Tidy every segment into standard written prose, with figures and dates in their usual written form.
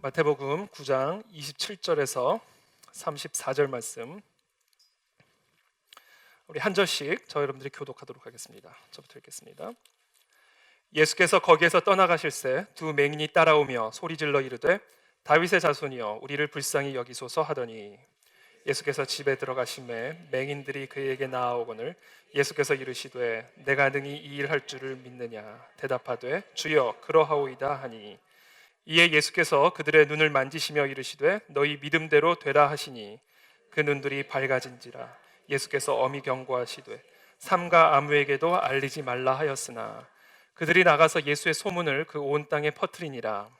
마태복음 9장 27절에서 34절 말씀 우리 한 절씩 저 여러분들이 교독하도록 하겠습니다. 저부터 읽겠습니다. 예수께서 거기에서 떠나가실새 두 맹인이 따라오며 소리질러 이르되 다윗의 자손이여 우리를 불쌍히 여기소서 하더니 예수께서 집에 들어가심에 맹인들이 그에게 나아오거늘 예수께서 이르시되 내가 능히 이 일 할 줄을 믿느냐 대답하되 주여 그러하오이다 하니 이에 예수께서 그들의 눈을 만지시며 이르시되 너희 믿음대로 되라 하시니 그 눈들이 밝아진지라. 예수께서 엄히 경고하시되 삼가 아무에게도 알리지 말라 하였으나 그들이 나가서 예수의 소문을 그 온 땅에 퍼뜨리니라.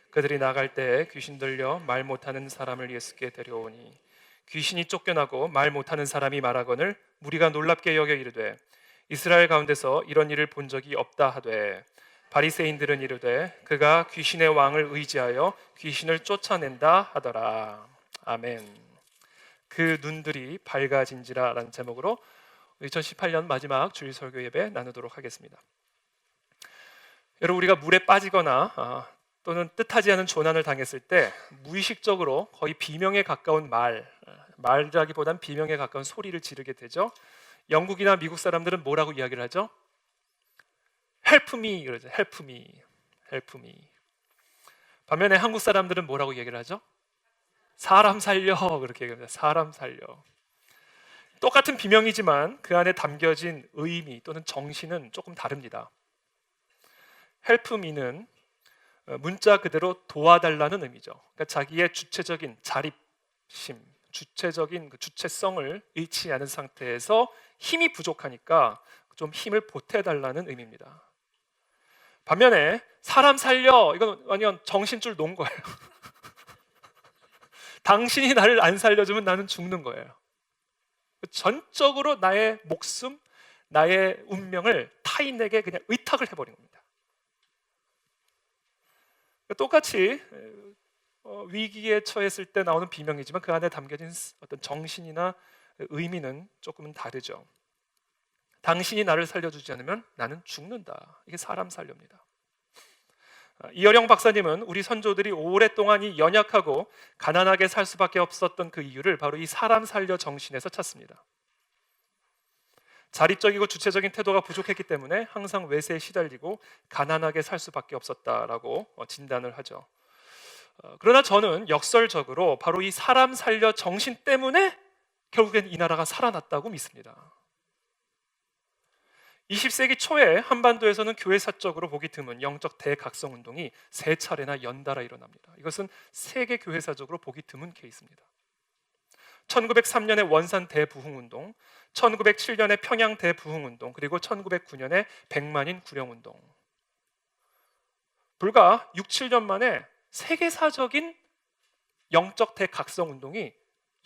그들이 나갈 때에 귀신 들려 말 못하는 사람을 예수께 데려오니 귀신이 쫓겨나고 말 못하는 사람이 말하거늘 무리가 놀랍게 여겨 이르되 이스라엘 가운데서 이런 일을 본 적이 없다 하되 바리새인들은 이르되 그가 귀신의 왕을 의지하여 귀신을 쫓아낸다 하더라. 아멘. 그 눈들이 밝아진지라 라는 제목으로 2018년 마지막 주일 설교 예배 나누도록 하겠습니다. 여러분, 우리가 물에 빠지거나 또는 뜻하지 않은 조난을 당했을 때 무의식적으로 거의 비명에 가까운 말이라기보단 비명에 가까운 소리를 지르게 되죠. 영국이나 미국 사람들은 뭐라고 이야기를 하죠? Help me 그러죠. Help me, help me. 반면에 한국 사람들은 뭐라고 얘기를 하죠? 사람 살려 그렇게 얘기합니다. 사람 살려. 똑같은 비명이지만 그 안에 담겨진 의미 또는 정신은 조금 다릅니다. Help me는 문자 그대로 도와달라는 의미죠. 그러니까 자기의 주체적인 자립심, 주체적인 그 주체성을 잃지 않은 상태에서 힘이 부족하니까 좀 힘을 보태달라는 의미입니다. 반면에 사람 살려 이건 완전 정신줄 놓은 거예요. 당신이 나를 안 살려주면 나는 죽는 거예요. 전적으로 나의 목숨, 나의 운명을 타인에게 그냥 의탁을 해버린 겁니다. 똑같이 위기에 처했을 때 나오는 비명이지만 그 안에 담겨진 어떤 정신이나 의미는 조금은 다르죠. 당신이 나를 살려주지 않으면 나는 죽는다. 이게 사람 살려입니다. 이어령 박사님은 우리 선조들이 오랫동안 이 연약하고 가난하게 살 수밖에 없었던 그 이유를 바로 이 사람 살려 정신에서 찾습니다. 자립적이고 주체적인 태도가 부족했기 때문에 항상 외세에 시달리고 가난하게 살 수밖에 없었다라고 진단을 하죠. 그러나 저는 역설적으로 바로 이 사람 살려 정신 때문에 결국엔 이 나라가 살아났다고 믿습니다. 20세기 초에 한반도에서는 교회사적으로 보기 드문 영적 대각성 운동이 3차례나 연달아 일어납니다. 이것은 세계 교회사적으로 보기 드문 케이스입니다. 1903년의 원산 대부흥운동, 1907년의 평양 대부흥운동, 그리고 1909년의 백만인 구령운동. 불과 6, 7년 만에 세계사적인 영적 대각성 운동이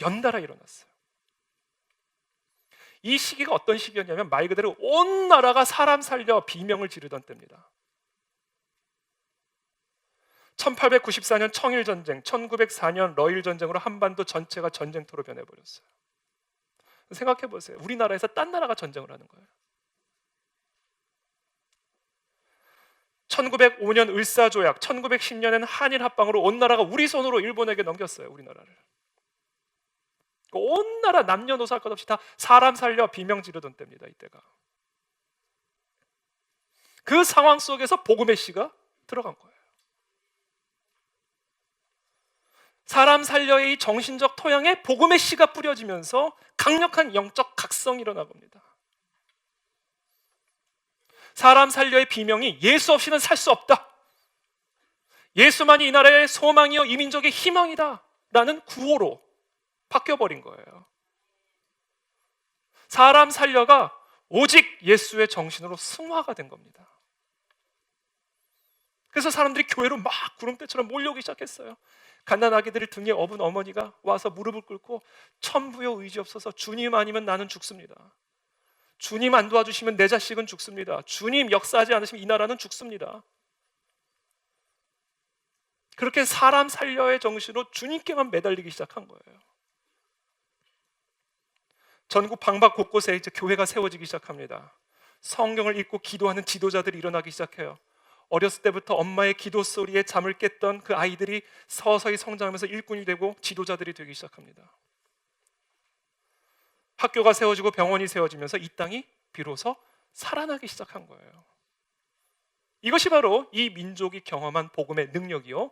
연달아 일어났어요. 이 시기가 어떤 시기였냐면 말 그대로 온 나라가 사람 살려 비명을 지르던 때입니다. 1894년 청일전쟁, 1904년 러일전쟁으로 한반도 전체가 전쟁터로 변해버렸어요. 생각해 보세요. 우리나라에서 딴 나라가 전쟁을 하는 거예요. 1905년 을사조약, 1910년에는 한일합방으로 온 나라가 우리 손으로 일본에게 넘겼어요. 우리나라를. 온 나라 남녀노소 할 것 없이 다 사람 살려 비명 지르던 때입니다. 이때가. 그 상황 속에서 복음의 씨가 들어간 거예요. 사람 살려의 이 정신적 토양에 복음의 씨가 뿌려지면서 강력한 영적 각성이 일어나 봅니다. 사람 살려의 비명이 예수 없이는 살 수 없다. 예수만이 이 나라의 소망이요 이 민족의 희망이다 라는 구호로 바뀌어버린 거예요. 사람 살려가 오직 예수의 정신으로 승화가 된 겁니다. 그래서 사람들이 교회로 막 구름대처럼 몰려오기 시작했어요. 갓난아기들을 등에 업은 어머니가 와서 무릎을 꿇고 천부여 의지 없어서 주님 아니면 나는 죽습니다. 주님 안 도와주시면 내 자식은 죽습니다. 주님 역사하지 않으시면 이 나라는 죽습니다. 그렇게 사람 살려의 정신으로 주님께만 매달리기 시작한 거예요. 전국 방방 곳곳에 이제 교회가 세워지기 시작합니다. 성경을 읽고 기도하는 지도자들이 일어나기 시작해요. 어렸을 때부터 엄마의 기도 소리에 잠을 깼던 그 아이들이 서서히 성장하면서 일꾼이 되고 지도자들이 되기 시작합니다. 학교가 세워지고 병원이 세워지면서 이 땅이 비로소 살아나기 시작한 거예요. 이것이 바로 이 민족이 경험한 복음의 능력이요,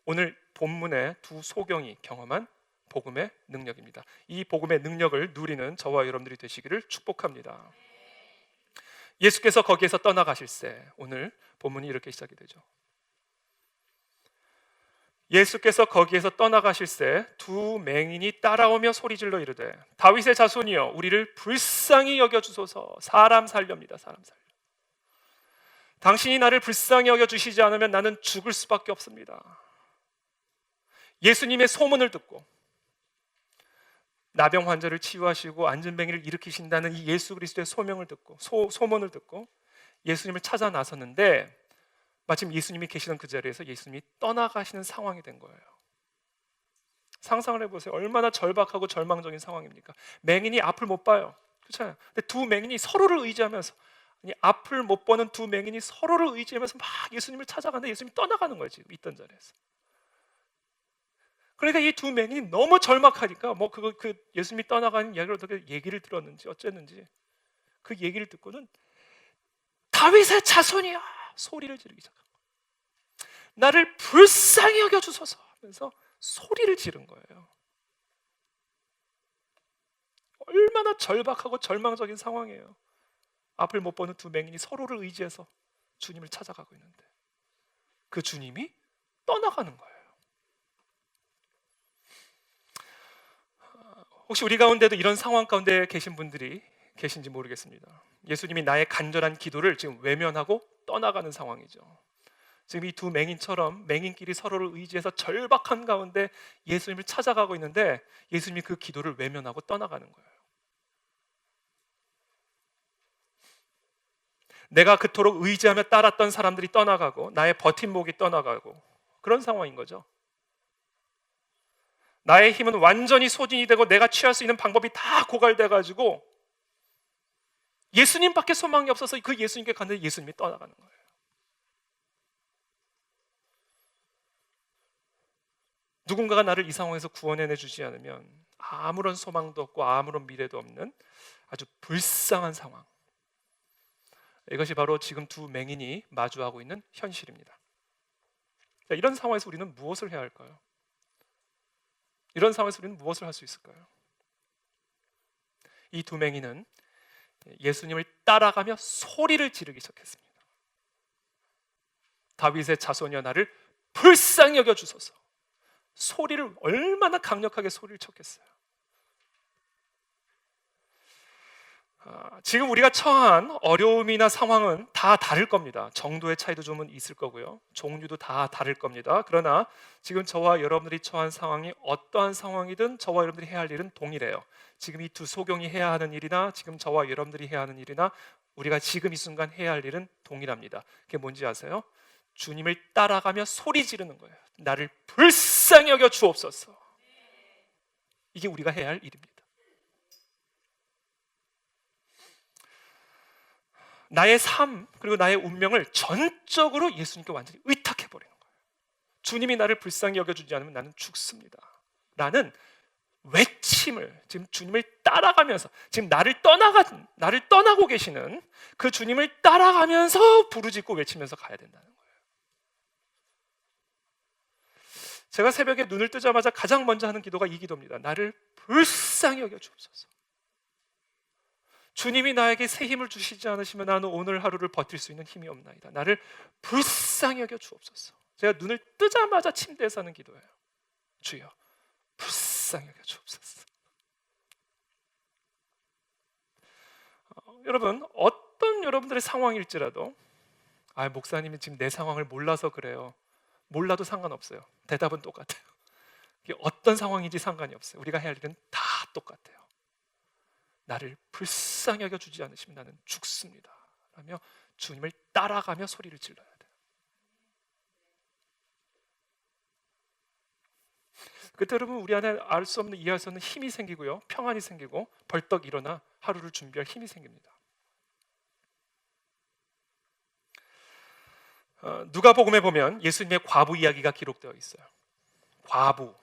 오늘 본문의 두 소경이 경험한 복음의 능력입니다. 이 복음의 능력을 누리는 저와 여러분들이 되시기를 축복합니다. 예수께서 거기에서 떠나가실새, 오늘 본문이 이렇게 시작이 되죠. 예수께서 거기에서 떠나가실새 두 맹인이 따라오며 소리질러 이르되 다윗의 자손이여 우리를 불쌍히 여겨주소서. 사람 살렵니다. 사람 살려. 당신이 나를 불쌍히 여겨주시지 않으면 나는 죽을 수밖에 없습니다. 예수님의 소문을 듣고 나병 환자를 치유하시고 안진뱅이를 일으키신다는 이 예수 그리스도의 소명을 듣고 소문을 듣고 예수님을 찾아 나섰는데, 마침 예수님이 계시던 그 자리에서 예수님이 떠나가시는 상황이 된 거예요. 상상을 해보세요. 얼마나 절박하고 절망적인 상황입니까? 맹인이 앞을 못 봐요. 그렇잖아요. 근데 두 맹인이 서로를 의지하면서, 아니, 앞을 못 보는 두 맹인이 서로를 의지하면서 막 예수님을 찾아가는데 예수님이 떠나가는 거예요. 지금 있던 자리에서. 그러니까 이 두 맹인이 너무 절박하니까 그 예수님이 떠나가는 이야기를 어떻게 얘기를 들었는지 어쨌는지 그 얘기를 듣고는 다윗의 자손이야 소리를 지르기 시작한 거예요. 나를 불쌍히 여겨주소서 하면서 소리를 지른 거예요. 얼마나 절박하고 절망적인 상황이에요. 앞을 못 보는 두 맹인이 서로를 의지해서 주님을 찾아가고 있는데 그 주님이 떠나가는 거예요. 혹시 우리 가운데도 이런 상황 가운데 계신 분들이 계신지 모르겠습니다. 예수님이 나의 간절한 기도를 지금 외면하고 떠나가는 상황이죠. 지금 이 두 맹인처럼 맹인끼리 서로를 의지해서 절박한 가운데 예수님을 찾아가고 있는데 예수님이 그 기도를 외면하고 떠나가는 거예요. 내가 그토록 의지하며 따랐던 사람들이 떠나가고 나의 버팀목이 떠나가고 그런 상황인 거죠. 나의 힘은 완전히 소진이 되고 내가 취할 수 있는 방법이 다 고갈돼가지고 예수님밖에 소망이 없어서 그 예수님께 갔는데 예수님이 떠나가는 거예요. 누군가가 나를 이 상황에서 구원해내 주지 않으면 아무런 소망도 없고 아무런 미래도 없는 아주 불쌍한 상황, 이것이 바로 지금 두 맹인이 마주하고 있는 현실입니다. 이런 상황에서 우리는 무엇을 해야 할까요? 이런 상황에서 우리는 무엇을 할 수 있을까요? 이 두 맹인은 예수님을 따라가며 소리를 지르기 시작했습니다. 다윗의 자손이여 나를 불쌍히 여겨주소서. 소리를 얼마나 강력하게 소리를 쳤겠어요. 지금 우리가 처한 어려움이나 상황은 다 다를 겁니다. 정도의 차이도 좀 있을 거고요. 종류도 다 다를 겁니다. 그러나 지금 저와 여러분들이 처한 상황이 어떠한 상황이든 저와 여러분들이 해야 할 일은 동일해요. 지금 이 두 소경이 해야 하는 일이나 지금 저와 여러분들이 해야 하는 일이나 우리가 지금 이 순간 해야 할 일은 동일합니다. 그게 뭔지 아세요? 주님을 따라가며 소리 지르는 거예요. 나를 불쌍히 여겨 주옵소서. 이게 우리가 해야 할 일입니다. 나의 삶 그리고 나의 운명을 전적으로 예수님께 완전히 의탁해버리는 거예요. 주님이 나를 불쌍히 여겨주지 않으면 나는 죽습니다 라는 외침을 지금 주님을 따라가면서, 지금 나를 떠나고 계시는 그 주님을 따라가면서 부르짖고 외치면서 가야 된다는 거예요. 제가 새벽에 눈을 뜨자마자 가장 먼저 하는 기도가 이 기도입니다. 나를 불쌍히 여겨 주옵소서. 주님이 나에게 새 힘을 주시지 않으시면 나는 오늘 하루를 버틸 수 있는 힘이 없나이다. 나를 불쌍히 여겨 주옵소서. 제가 눈을 뜨자마자 침대에서 하는 기도예요. 주여 불쌍히 여겨 주옵소서. 여러분, 어떤 여러분들의 상황일지라도 목사님이 지금 내 상황을 몰라서 그래요. 몰라도 상관없어요. 대답은 똑같아요. 이게 어떤 상황인지 상관이 없어요. 우리가 해야 할 일은 다 똑같아요. 나를 불쌍히 여겨주지 않으시면 나는 죽습니다 라며 주님을 따라가며 소리를 질러야 돼요. 그때 여러분 우리 안에 알 수 없는, 이해할 수 없는 힘이 생기고요, 평안이 생기고 벌떡 일어나 하루를 준비할 힘이 생깁니다. 누가복음에 보면 예수님의 과부 이야기가 기록되어 있어요. 과부,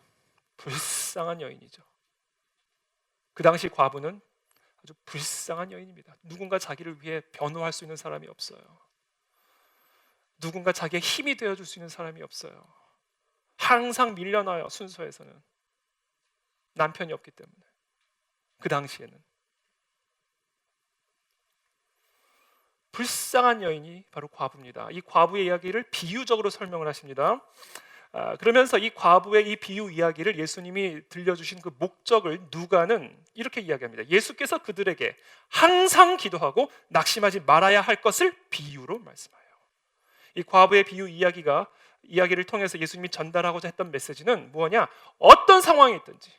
불쌍한 여인이죠. 그 당시 과부는 아주 불쌍한 여인입니다. 누군가 자기를 위해 변호할 수 있는 사람이 없어요. 누군가 자기의 힘이 되어줄 수 있는 사람이 없어요. 항상 밀려나요. 순서에서는 남편이 없기 때문에. 그 당시에는 불쌍한 여인이 바로 과부입니다. 이 과부의 이야기를 비유적으로 설명을 하십니다. 그러면서 이 과부의 이 비유 이야기를 예수님이 들려주신 그 목적을 누가는 이렇게 이야기합니다. 예수께서 그들에게 항상 기도하고 낙심하지 말아야 할 것을 비유로 말씀해요. 이 과부의 비유 이야기를 통해서 예수님이 전달하고자 했던 메시지는 뭐냐? 어떤 상황이 있든지,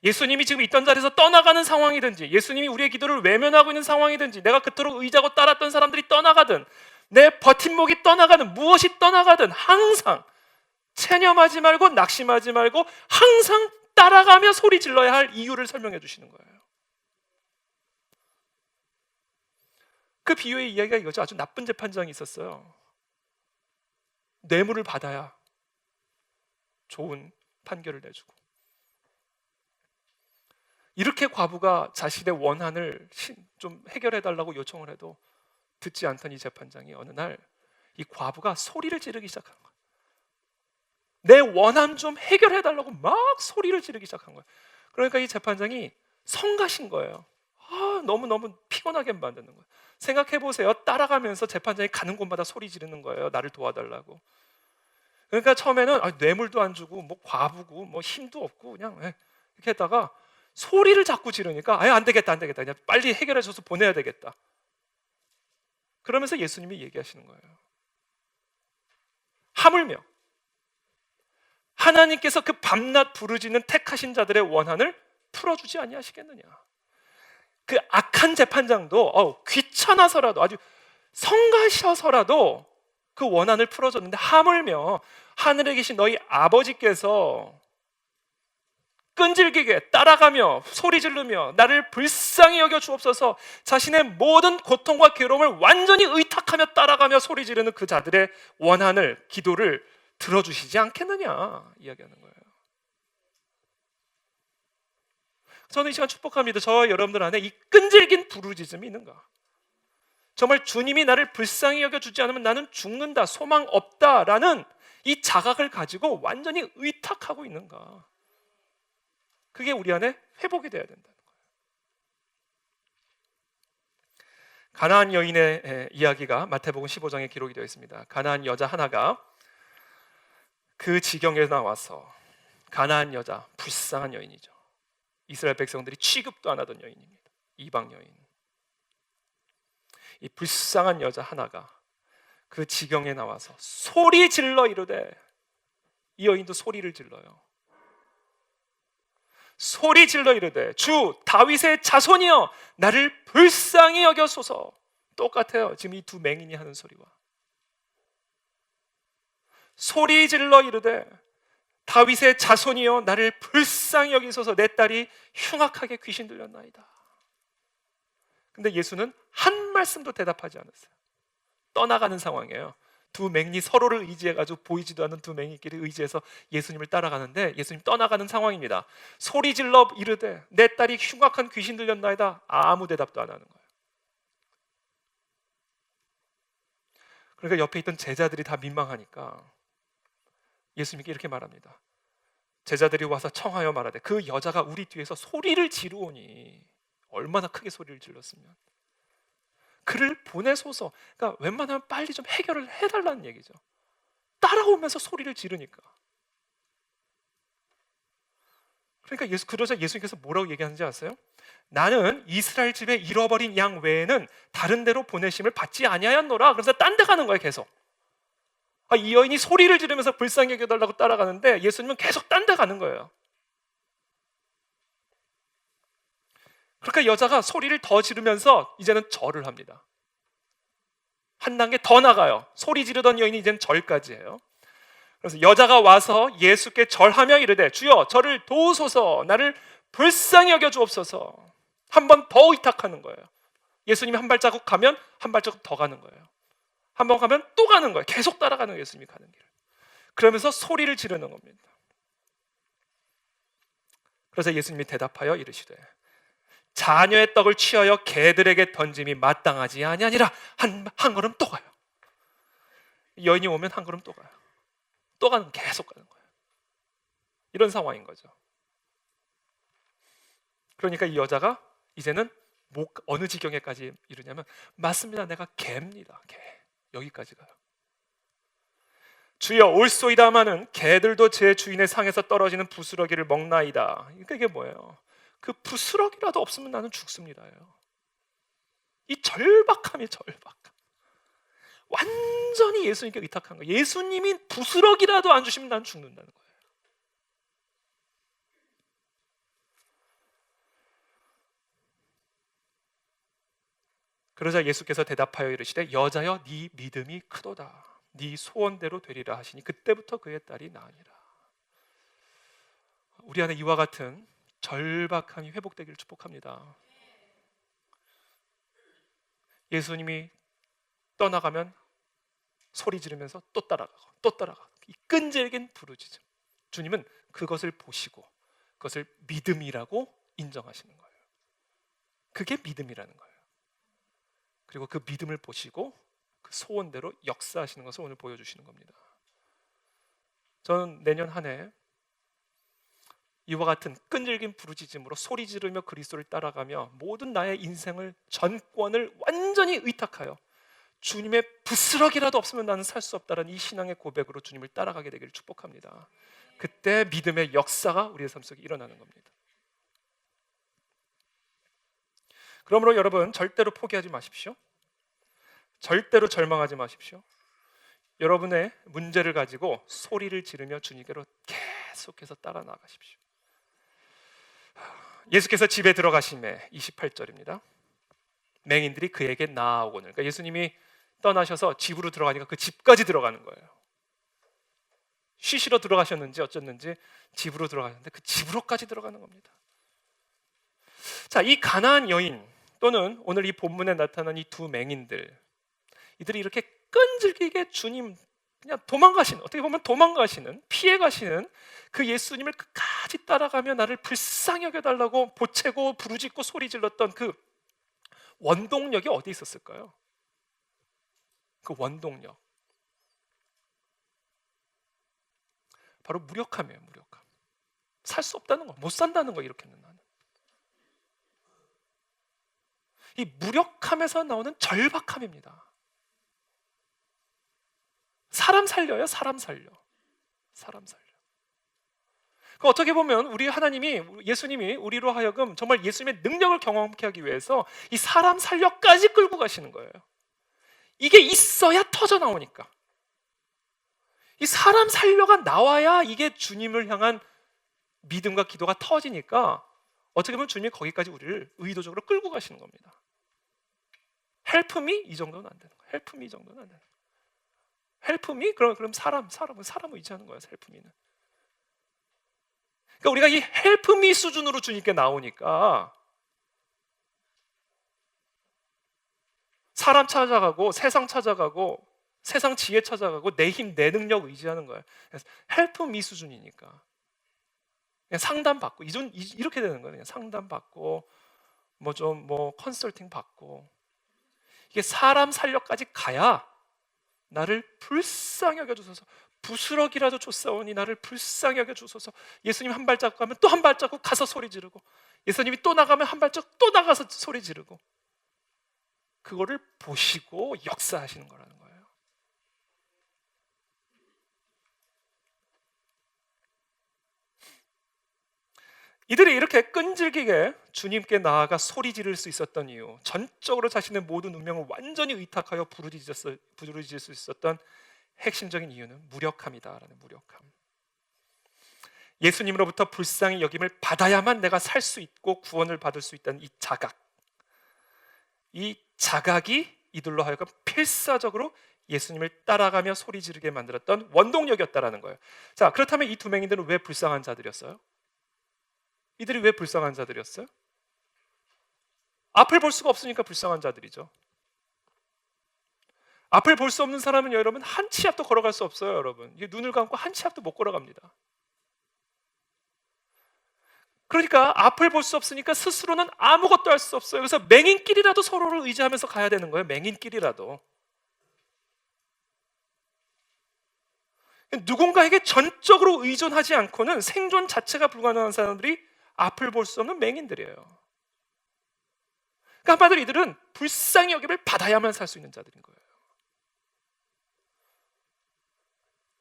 예수님이 지금 있던 자리에서 떠나가는 상황이든지, 예수님이 우리의 기도를 외면하고 있는 상황이든지, 내가 그토록 의지하고 따랐던 사람들이 떠나가든, 내 버팀목이 떠나가든, 무엇이 떠나가든 항상 체념하지 말고 낙심하지 말고 항상 따라가며 소리 질러야 할 이유를 설명해 주시는 거예요. 그 비유의 이야기가 이거죠. 아주 나쁜 재판장이 있었어요. 뇌물을 받아야 좋은 판결을 내주고, 이렇게 과부가 자신의 원한을 좀 해결해달라고 요청을 해도 듣지 않던 이 재판장이 어느 날 이 과부가 소리를 지르기 시작한 거예요. 내 원한 좀 해결해달라고 막 소리를 지르기 시작한 거예요. 그러니까 이 재판장이 성가신 거예요. 너무너무 피곤하게 만드는 거예요. 생각해보세요. 따라가면서 재판장이 가는 곳마다 소리 지르는 거예요. 나를 도와달라고. 그러니까 처음에는 뇌물도 안 주고 뭐 과부고 뭐 힘도 없고 그냥 이렇게 했다가 소리를 자꾸 지르니까 안 되겠다 그냥 빨리 해결해줘서 보내야 되겠다. 그러면서 예수님이 얘기하시는 거예요. 하물며 하나님께서 그 밤낮 부르짖는 택하신 자들의 원한을 풀어주지 아니하시겠느냐. 그 악한 재판장도 귀찮아서라도, 아주 성가셔서라도 그 원한을 풀어줬는데, 하물며 하늘에 계신 너희 아버지께서 끈질기게 따라가며 소리 지르며 나를 불쌍히 여겨 주옵소서, 자신의 모든 고통과 괴로움을 완전히 의탁하며 따라가며 소리 지르는 그 자들의 원한을, 기도를 들어주시지 않겠느냐 이야기하는 거예요. 저는 이 시간 축복합니다. 저와 여러분들 안에 이 끈질긴 부르짖음이 있는가? 정말 주님이 나를 불쌍히 여겨주지 않으면 나는 죽는다, 소망 없다라는 이 자각을 가지고 완전히 의탁하고 있는가? 그게 우리 안에 회복이 돼야 된다는 거예요. 가나안 여인의 이야기가 마태복음 15장에 기록이 되어 있습니다. 가나안 여자 하나가 그 지경에 나와서, 가나안 여자, 불쌍한 여인이죠. 이스라엘 백성들이 취급도 안 하던 여인입니다. 이방 여인. 이 불쌍한 여자 하나가 그 지경에 나와서 소리 질러 이르되, 이 여인도 소리를 질러요. 소리 질러 이르되 주 다윗의 자손이여 나를 불쌍히 여겨소서. 똑같아요. 지금 이 두 맹인이 하는 소리와. 소리 질러 이르되 다윗의 자손이여 나를 불쌍히 여기소서, 내 딸이 흉악하게 귀신 들렸나이다. 근데 예수는 한 말씀도 대답하지 않았어요. 떠나가는 상황이에요. 두 맹인이 서로를 의지해가지고, 보이지도 않는 두 맹인끼리 의지해서 예수님을 따라가는데, 예수님 떠나가는 상황입니다. 소리 질러 이르되 내 딸이 흉악한 귀신 들렸나이다. 아무 대답도 안 하는 거예요. 그러니까 옆에 있던 제자들이 다 민망하니까 예수님께 이렇게 말합니다. 제자들이 와서 청하여 말하되 그 여자가 우리 뒤에서 소리를 지르오니, 얼마나 크게 소리를 질렀으면, 그를 보내소서. 그러니까 웬만하면 빨리 좀 해결을 해달라는 얘기죠. 따라오면서 소리를 지르니까. 그러니까 그러자 예수님께서 뭐라고 얘기하는지 아세요? 나는 이스라엘 집에 잃어버린 양 외에는 다른 데로 보내심을 받지 아니하였노라. 그래서 딴 데 가는 거예요. 계속. 이 여인이 소리를 지르면서 불쌍히 여겨달라고 따라가는데 예수님은 계속 딴 데 가는 거예요. 그러니까 여자가 소리를 더 지르면서 이제는 절을 합니다. 한 단계 더 나가요. 소리 지르던 여인이 이제는 절까지 해요. 그래서 여자가 와서 예수께 절하며 이르되 주여 저를 도우소서, 나를 불쌍히 여겨 주옵소서. 한 번 더 의탁하는 거예요. 예수님이 한 발자국 가면 한 발자국 더 가는 거예요. 한 번 가면 또 가는 거예요. 계속 따라가는 거예요, 예수님이 가는 길을. 그러면서 소리를 지르는 겁니다. 그래서 예수님이 대답하여 이르시되 자녀의 떡을 취하여 개들에게 던짐이 마땅하지 아니하니라. 한 걸음 또 가요. 여인이 오면 한 걸음 또 가요. 또 가는, 계속 가는 거예요. 이런 상황인 거죠. 그러니까 이 여자가 이제는 어느 지경에까지 이르냐면, 맞습니다, 내가 개입니다, 개. 여기까지 가요. 주여 올소이다마는 개들도 제 주인의 상에서 떨어지는 부스러기를 먹나이다. 그러니까 이게 뭐예요? 그 부스러기라도 없으면 나는 죽습니다요. 이 절박함이 절박함. 완전히 예수님께 의탁한 거예요. 예수님이 부스러기라도 안 주시면 나는 죽는다는 거예요. 그러자 예수께서 대답하여 이르시되 여자여 네 믿음이 크도다. 네 소원대로 되리라 하시니 그때부터 그의 딸이 나으니라. 우리 안에 이와 같은 절박함이 회복되기를 축복합니다. 예수님이 떠나가면 소리 지르면서 또 따라가고 또 따라가고, 이 끈질긴 부르짖음. 주님은 그것을 보시고 그것을 믿음이라고 인정하시는 거예요. 그게 믿음이라는 거예요. 그리고 그 믿음을 보시고 그 소원대로 역사하시는 것을 오늘 보여주시는 겁니다. 저는 내년 한 해 이와 같은 끈질긴 부르짖음으로 소리 지르며 그리스도를 따라가며 모든 나의 인생을, 전권을 완전히 의탁하여 주님의 부스러기라도 없으면 나는 살 수 없다는 이 신앙의 고백으로 주님을 따라가게 되기를 축복합니다. 그때 믿음의 역사가 우리의 삶 속에 일어나는 겁니다. 그러므로 여러분, 절대로 포기하지 마십시오. 절대로 절망하지 마십시오. 여러분의 문제를 가지고 소리를 지르며 주님께로 계속해서 따라 나가십시오. 예수께서 집에 들어가심에 28절입니다. 맹인들이 그에게 나아오거늘. 그러니까 예수님이 떠나셔서 집으로 들어가니까 그 집까지 들어가는 거예요. 쉬시러 들어가셨는지 어쨌는지 집으로 들어가셨는데 그 집으로까지 들어가는 겁니다. 자, 이 가나안 여인 또는 오늘 이 본문에 나타난 이 두 맹인들, 이들이 이렇게 끈질기게 주님 그냥 도망가시는, 어떻게 보면 도망가시는, 피해가시는 그 예수님을 끝까지 따라가며 나를 불쌍히 여겨달라고 보채고 부르짖고 소리질렀던 그 원동력이 어디 있었을까요? 그 원동력, 바로 무력함이에요. 무력함. 살 수 없다는 거, 못 산다는 거. 이렇게는 나는 이 무력함에서 나오는 절박함입니다. 사람 살려요. 사람 살려. 사람 살려. 그 어떻게 보면 우리 하나님이, 예수님이 우리로 하여금 정말 예수님의 능력을 경험케 하기 위해서 이 사람 살려까지 끌고 가시는 거예요. 이게 있어야 터져 나오니까. 이 사람 살려가 나와야 이게 주님을 향한 믿음과 기도가 터지니까 어떻게 보면 주님이 거기까지 우리를 의도적으로 끌고 가시는 겁니다. Help me? 이 정도는 안 되는 거예요. Help me 이 정도는 안 되는 거예요. Help me? 그럼 사람을 의지하는 거예요. Help me는. 그러니까 우리가 이 Help me 수준으로 주님께 나오니까 사람 찾아가고 세상 찾아가고 세상 지혜 찾아가고 내 힘, 내 능력 의지하는 거예요. Help me 수준이니까 그냥 상담받고 이렇게 되는 거예요. 그냥 상담받고 뭐 컨설팅 받고, 이게 사람 살려까지 가야 나를 불쌍히 여겨주소서, 부스럭이라도 줬사오니 나를 불쌍히 여겨주소서. 예수님 한 발자국 가면 또 한 발자국 가서 소리 지르고, 예수님이 또 나가면 한 발자국 또 나가서 소리 지르고, 그거를 보시고 역사하시는 거라는 거예요. 이들이 이렇게 끈질기게 주님께 나아가 소리 지를 수 있었던 이유, 전적으로 자신의 모든 운명을 완전히 의탁하여 부르짖을 수 있었던 핵심적인 이유는 무력함이다라는 무력함. 예수님으로부터 불쌍히 여김을 받아야만 내가 살 수 있고 구원을 받을 수 있다는 이 자각, 이 자각이 이들로 하여금 필사적으로 예수님을 따라가며 소리 지르게 만들었던 원동력이었다라는 거예요. 자, 그렇다면 이 두 맹인들은 왜 불쌍한 자들이었어요? 이들이 왜 불쌍한 자들이었어요? 앞을 볼 수가 없으니까 불쌍한 자들이죠. 앞을 볼 수 없는 사람은 여러분 한 치 앞도 걸어갈 수 없어요. 여러분 이게 눈을 감고 한 치 앞도 못 걸어갑니다. 그러니까 앞을 볼 수 없으니까 스스로는 아무것도 할 수 없어요. 그래서 맹인끼리라도 서로를 의지하면서 가야 되는 거예요. 맹인끼리라도. 누군가에게 전적으로 의존하지 않고는 생존 자체가 불가능한 사람들이 앞을 볼 수 없는 맹인들이에요. 그러니까 한마디로 이들은 불쌍히 여김을 받아야만 살 수 있는 자들인 거예요.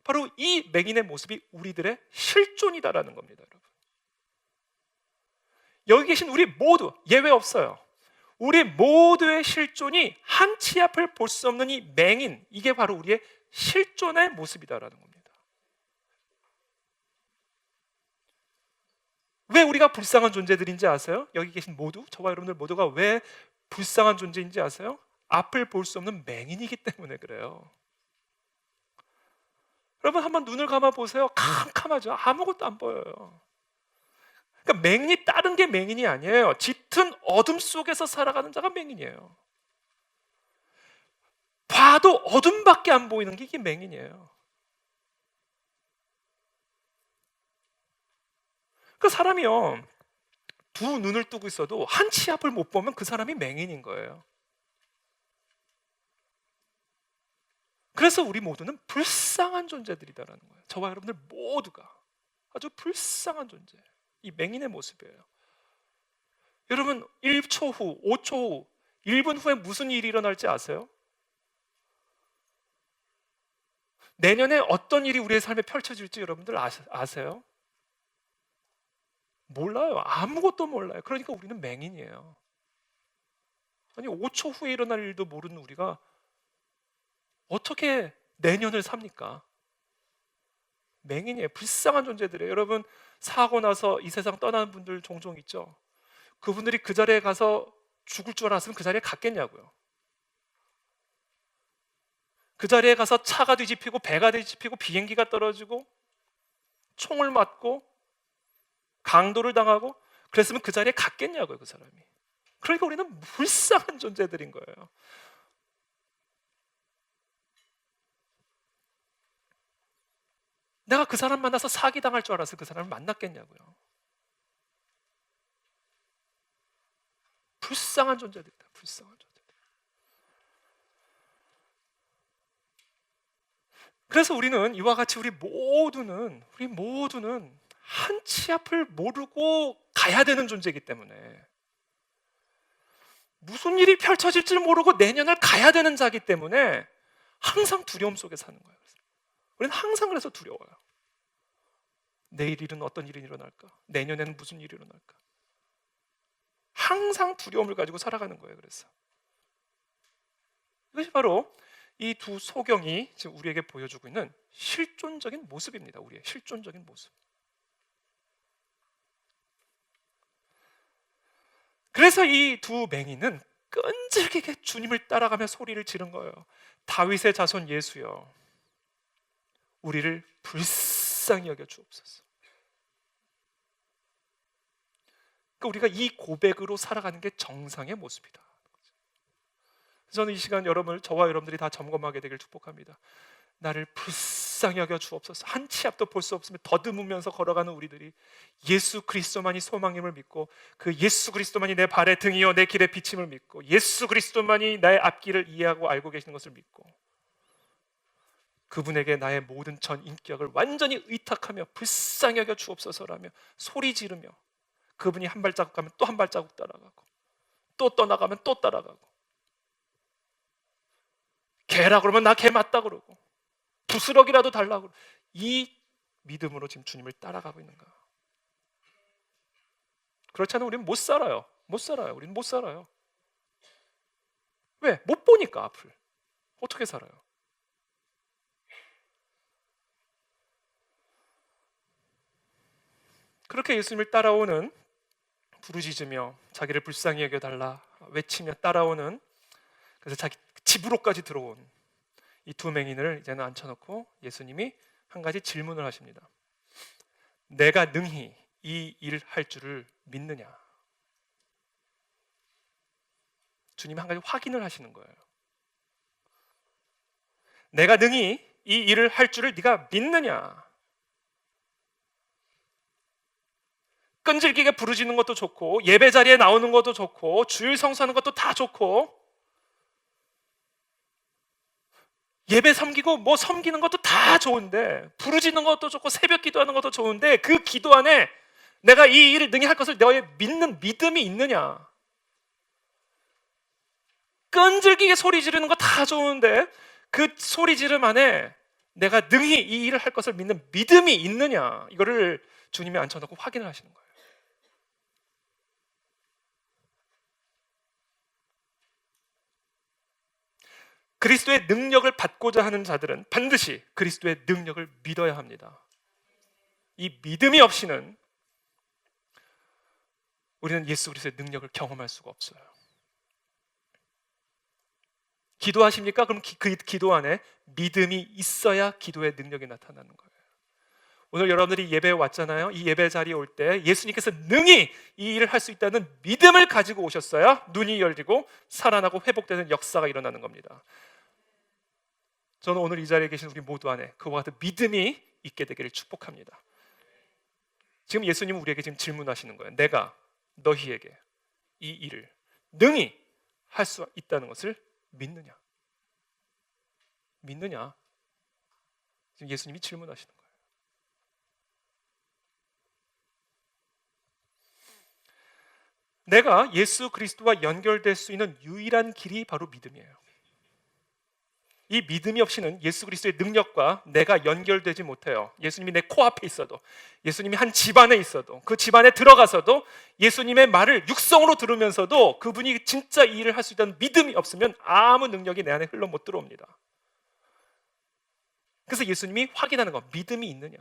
바로 이 맹인의 모습이 우리들의 실존이다라는 겁니다, 여러분. 여기 계신 우리 모두 예외 없어요. 우리 모두의 실존이 한 치 앞을 볼 수 없는 이 맹인, 이게 바로 우리의 실존의 모습이다라는 겁니다. 왜 우리가 불쌍한 존재들인지 아세요? 여기 계신 모두, 저와 여러분들 모두가 왜 불쌍한 존재인지 아세요? 앞을 볼 수 없는 맹인이기 때문에 그래요. 여러분 한번 눈을 감아 보세요. 캄캄하죠. 아무것도 안 보여요. 그러니까 맹인이 다른 게 맹인이 아니에요. 짙은 어둠 속에서 살아가는 자가 맹인이에요. 봐도 어둠밖에 안 보이는 게 이게 맹인이에요. 그 사람이요, 두 눈을 뜨고 있어도 한 치 앞을 못 보면 그 사람이 맹인인 거예요. 그래서 우리 모두는 불쌍한 존재들이다라는 거예요. 저와 여러분들 모두가 아주 불쌍한 존재, 이 맹인의 모습이에요. 여러분 1초 후, 5초 후, 1분 후에 무슨 일이 일어날지 아세요? 내년에 어떤 일이 우리의 삶에 펼쳐질지 여러분들 아세요? 몰라요. 아무것도 몰라요. 그러니까 우리는 맹인이에요. 아니 5초 후에 일어날 일도 모르는 우리가 어떻게 내년을 삽니까? 맹인이에요. 불쌍한 존재들이에요. 여러분 사고 나서 이 세상 떠나는 분들 종종 있죠. 그분들이 그 자리에 가서 죽을 줄 알았으면 그 자리에 갔겠냐고요. 그 자리에 가서 차가 뒤집히고 배가 뒤집히고 비행기가 떨어지고 총을 맞고 강도를 당하고 그랬으면 그 자리에 갔겠냐고요, 그 사람이. 그러니까 우리는 불쌍한 존재들인 거예요. 내가 그 사람 만나서 사기당할 줄 알아서 그 사람을 만났겠냐고요. 불쌍한 존재들이다. 불쌍한 존재들. 그래서 우리는 이와 같이 우리 모두는 한 치 앞을 모르고 가야 되는 존재이기 때문에, 무슨 일이 펼쳐질지 모르고 내년을 가야 되는 자이기 때문에 항상 두려움 속에 사는 거예요. 우리는 항상 그래서 두려워요. 내일 일은 어떤 일이 일어날까? 내년에는 무슨 일이 일어날까? 항상 두려움을 가지고 살아가는 거예요. 그래서 이것이 바로 이 두 소경이 지금 우리에게 보여주고 있는 실존적인 모습입니다. 우리의 실존적인 모습. 그래서 이 두 맹인은 끈질기게 주님을 따라가며 소리를 지른 거예요. 다윗의 자손 예수여, 우리를 불쌍히 여겨 주옵소서. 그러니까 우리가 이 고백으로 살아가는 게 정상의 모습이다. 저는 이 시간 저와 여러분들이 다 점검하게 되길 축복합니다. 나를 불쌍히 여겨 주옵소서. 한 치 앞도 볼 수 없으면 더듬으면서 걸어가는 우리들이 예수 그리스도만이 소망임을 믿고, 그 예수 그리스도만이 내 발의 등이요 내 길의 비침을 믿고, 예수 그리스도만이 나의 앞길을 이해하고 알고 계시는 것을 믿고, 그분에게 나의 모든 전 인격을 완전히 의탁하며 불쌍히 여겨 주옵소서라며 소리 지르며, 그분이 한 발자국 가면 또 한 발자국 따라가고, 또 떠나가면 또 따라가고, 개라 그러면 나 개 맞다 그러고, 부스럭이라도 달라고, 이 믿음으로 지금 주님을 따라가고 있는가? 그렇지 않으면 우리는 못 살아요. 우리는 못 살아요. 왜? 못 보니까 앞을. 어떻게 살아요? 그렇게 예수님을 따라오는, 부르짖으며 자기를 불쌍히 여겨달라 외치며 따라오는, 그래서 자기 집으로까지 들어온 이 두 맹인을 이제는 앉혀놓고 예수님이 한 가지 질문을 하십니다. 내가 능히 이 일 할 줄을 믿느냐? 주님이 한 가지 확인을 하시는 거예요. 내가 능히 이 일을 할 줄을 네가 믿느냐? 끈질기게 부르짖는 것도 좋고 예배 자리에 나오는 것도 좋고 주일 성수하는 것도 다 좋고 예배 섬기고 뭐 섬기는 것도 다 좋은데 부르짖는 것도 좋고 새벽 기도하는 것도 좋은데 그 기도 안에 내가 이 일을 능히 할 것을 너의 믿는 믿음이 있느냐? 끈질기게 소리 지르는 거 다 좋은데 그 소리 지름 안에 내가 능히 이 일을 할 것을 믿는 믿음이 있느냐? 이거를 주님이 앉혀놓고 확인을 하시는 거예요. 그리스도의 능력을 받고자 하는 자들은 반드시 그리스도의 능력을 믿어야 합니다. 이 믿음이 없이는 우리는 예수 그리스도의 능력을 경험할 수가 없어요. 기도하십니까? 그럼 그 기도 안에 믿음이 있어야 기도의 능력이 나타나는 거예요. 오늘 여러분들이 예배에 왔잖아요. 이 예배 자리에 올 때 예수님께서 능히 이 일을 할 수 있다는 믿음을 가지고 오셨어야 눈이 열리고 살아나고 회복되는 역사가 일어나는 겁니다. 저는 오늘 이 자리에 계신 우리 모두 안에 그와 같은 믿음이 있게 되기를 축복합니다. 지금 예수님은 우리에게 지금 질문하시는 거예요. 내가 너희에게 이 일을 능히 할 수 있다는 것을 믿느냐? 믿느냐? 지금 예수님이 질문하시는 거예요. 내가 예수 그리스도와 연결될 수 있는 유일한 길이 바로 믿음이에요. 이 믿음이 없이는 예수 그리스도의 능력과 내가 연결되지 못해요. 예수님이 내 코앞에 있어도, 예수님이 한 집안에 있어도, 그 집안에 들어가서도 예수님의 말을 육성으로 들으면서도 그분이 진짜 이 일을 할 수 있다는 믿음이 없으면 아무 능력이 내 안에 흘러 못 들어옵니다. 그래서 예수님이 확인하는 거, 믿음이 있느냐?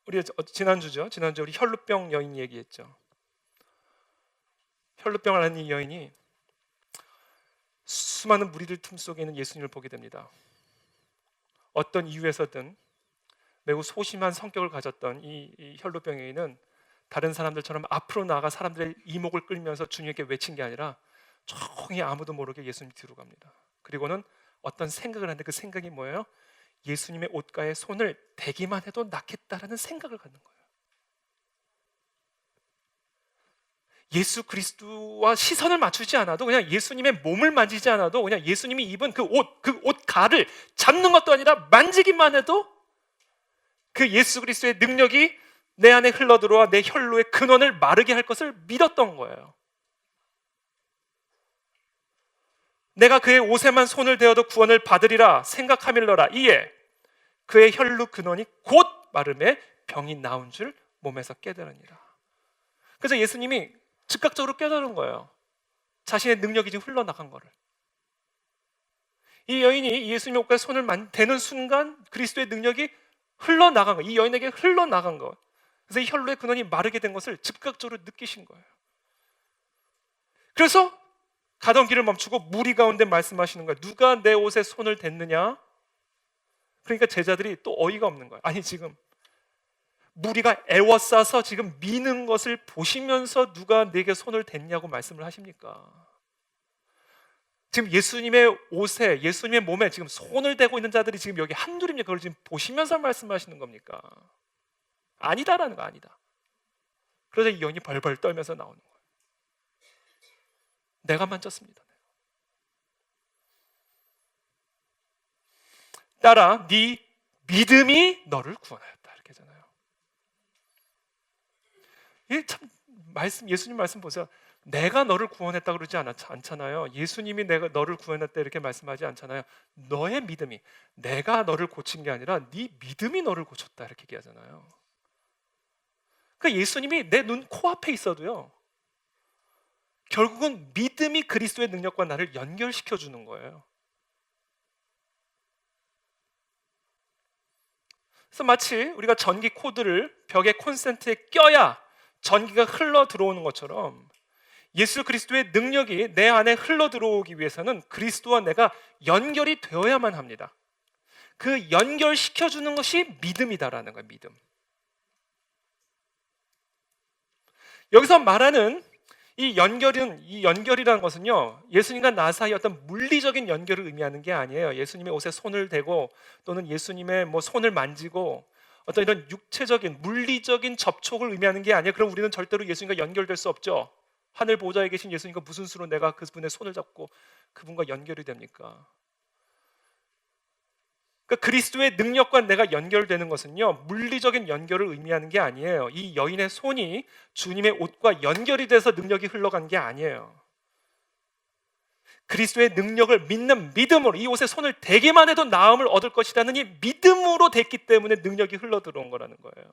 우리 지난주에 우리 혈루병 여인 얘기했죠. 혈루병을 앓는 이 여인이 수많은 무리들 틈 속에 있는 예수님을 보게 됩니다. 어떤 이유에서든 매우 소심한 성격을 가졌던 이 혈루병 여인은 다른 사람들처럼 앞으로 나아가 사람들의 이목을 끌면서 주님께 외친 게 아니라 조용히 아무도 모르게 예수님 뒤로 갑니다. 그리고는 어떤 생각을 하는데 그 생각이 뭐예요? 예수님의 옷가에 손을 대기만 해도 낫겠다라는 생각을 갖는 거예요. 예수 그리스도와 시선을 맞추지 않아도 그냥 예수님의 몸을 만지지 않아도 그냥 예수님이 입은 그 옷가를 잡는 것도 아니라 만지기만 해도 그 예수 그리스도의 능력이 내 안에 흘러들어와 내 혈루의 근원을 마르게 할 것을 믿었던 거예요. 내가 그의 옷에만 손을 대어도 구원을 받으리라 생각하밀러라. 이에 그의 혈루 근원이 곧 마름에 병이 나온 줄 몸에서 깨달으니라. 그래서 예수님이 즉각적으로 깨달은 거예요. 자신의 능력이 지금 흘러나간 거를. 이 여인이 예수님의 옷가에 손을 대는 순간 그리스도의 능력이 흘러나간 거예요. 이 여인에게 흘러나간 거. 그래서 이 혈루의 근원이 마르게 된 것을 즉각적으로 느끼신 거예요. 그래서 가던 길을 멈추고 무리 가운데 말씀하시는 거예요. 누가 내 옷에 손을 댔느냐? 그러니까 제자들이 또 어이가 없는 거예요. 아니 지금 무리가 애워싸서 지금 미는 것을 보시면서 누가 내게 손을 댔냐고 말씀을 하십니까? 지금 예수님의 옷에, 예수님의 몸에 지금 손을 대고 있는 자들이 지금 여기 한둘입니까? 그걸 지금 보시면서 말씀하시는 겁니까? 아니다라는 거 아니다. 그러자 이 여인이 벌벌 떨면서 나오는 거예요. 내가 만졌습니다. 따라 네 믿음이 너를 구원하였다 이렇게 하잖아요. 이 참 예수님 말씀 보세요. 내가 너를 구원했다 그러지 않잖아요. 예수님이 내가 너를 구원했다 이렇게 말씀하지 않잖아요. 너의 믿음이, 내가 너를 고친 게 아니라 네 믿음이 너를 고쳤다 이렇게 얘기하잖아요. 그러니까 예수님이 내 눈 코앞에 있어도요, 결국은 믿음이 그리스도의 능력과 나를 연결시켜 주는 거예요. 그래서 마치 우리가 전기 코드를 벽의 콘센트에 껴야 전기가 흘러 들어오는 것처럼 예수 그리스도의 능력이 내 안에 흘러 들어오기 위해서는 그리스도와 내가 연결이 되어야만 합니다. 그 연결시켜 주는 것이 믿음이다라는 거예요. 믿음. 여기서 말하는 이 연결이라는 것은요, 예수님과 나 사이 어떤 물리적인 연결을 의미하는 게 아니에요. 예수님의 옷에 손을 대고 또는 예수님의 뭐 손을 만지고 어떤 이런 육체적인 물리적인 접촉을 의미하는 게 아니에요. 그럼 우리는 절대로 예수님과 연결될 수 없죠. 하늘 보좌에 계신 예수님과 무슨 수로 내가 그분의 손을 잡고 그분과 연결이 됩니까? 그러니까 그리스도의 능력과 내가 연결되는 것은요, 물리적인 연결을 의미하는 게 아니에요. 이 여인의 손이 주님의 옷과 연결이 돼서 능력이 흘러간 게 아니에요. 그리스도의 능력을 믿는 믿음으로, 이 옷에 손을 대기만 해도 나음을 얻을 것이라는 이 믿음으로 됐기 때문에 능력이 흘러 들어온 거라는 거예요.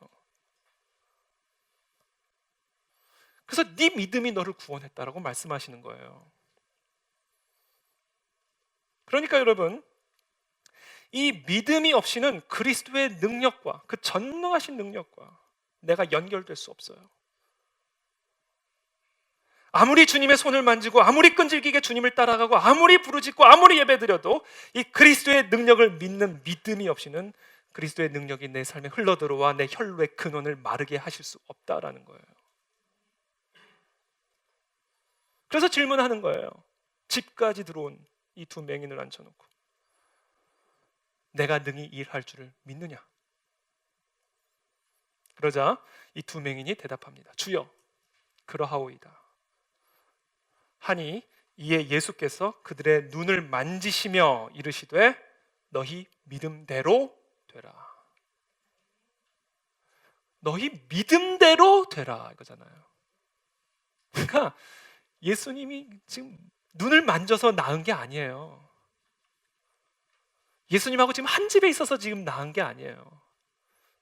그래서 네 믿음이 너를 구원했다라고 말씀하시는 거예요. 그러니까 여러분, 이 믿음이 없이는 그리스도의 능력과 그 전능하신 능력과 내가 연결될 수 없어요. 아무리 주님의 손을 만지고 아무리 끈질기게 주님을 따라가고 아무리 부르짖고 아무리 예배드려도 이 그리스도의 능력을 믿는 믿음이 없이는 그리스도의 능력이 내 삶에 흘러들어와 내 혈루의 근원을 마르게 하실 수 없다라는 거예요. 그래서 질문하는 거예요. 집까지 들어온 이 두 맹인을 앉혀놓고 내가 능히 일할 줄을 믿느냐? 그러자 이 두 맹인이 대답합니다. 주여, 그러하오이다 하니 이에 예수께서 그들의 눈을 만지시며 이르시되 너희 믿음대로 되라. 너희 믿음대로 되라 이거잖아요. 그러니까 예수님이 지금 눈을 만져서 나은 게 아니에요. 예수님하고 지금 한 집에 있어서 지금 나은 게 아니에요.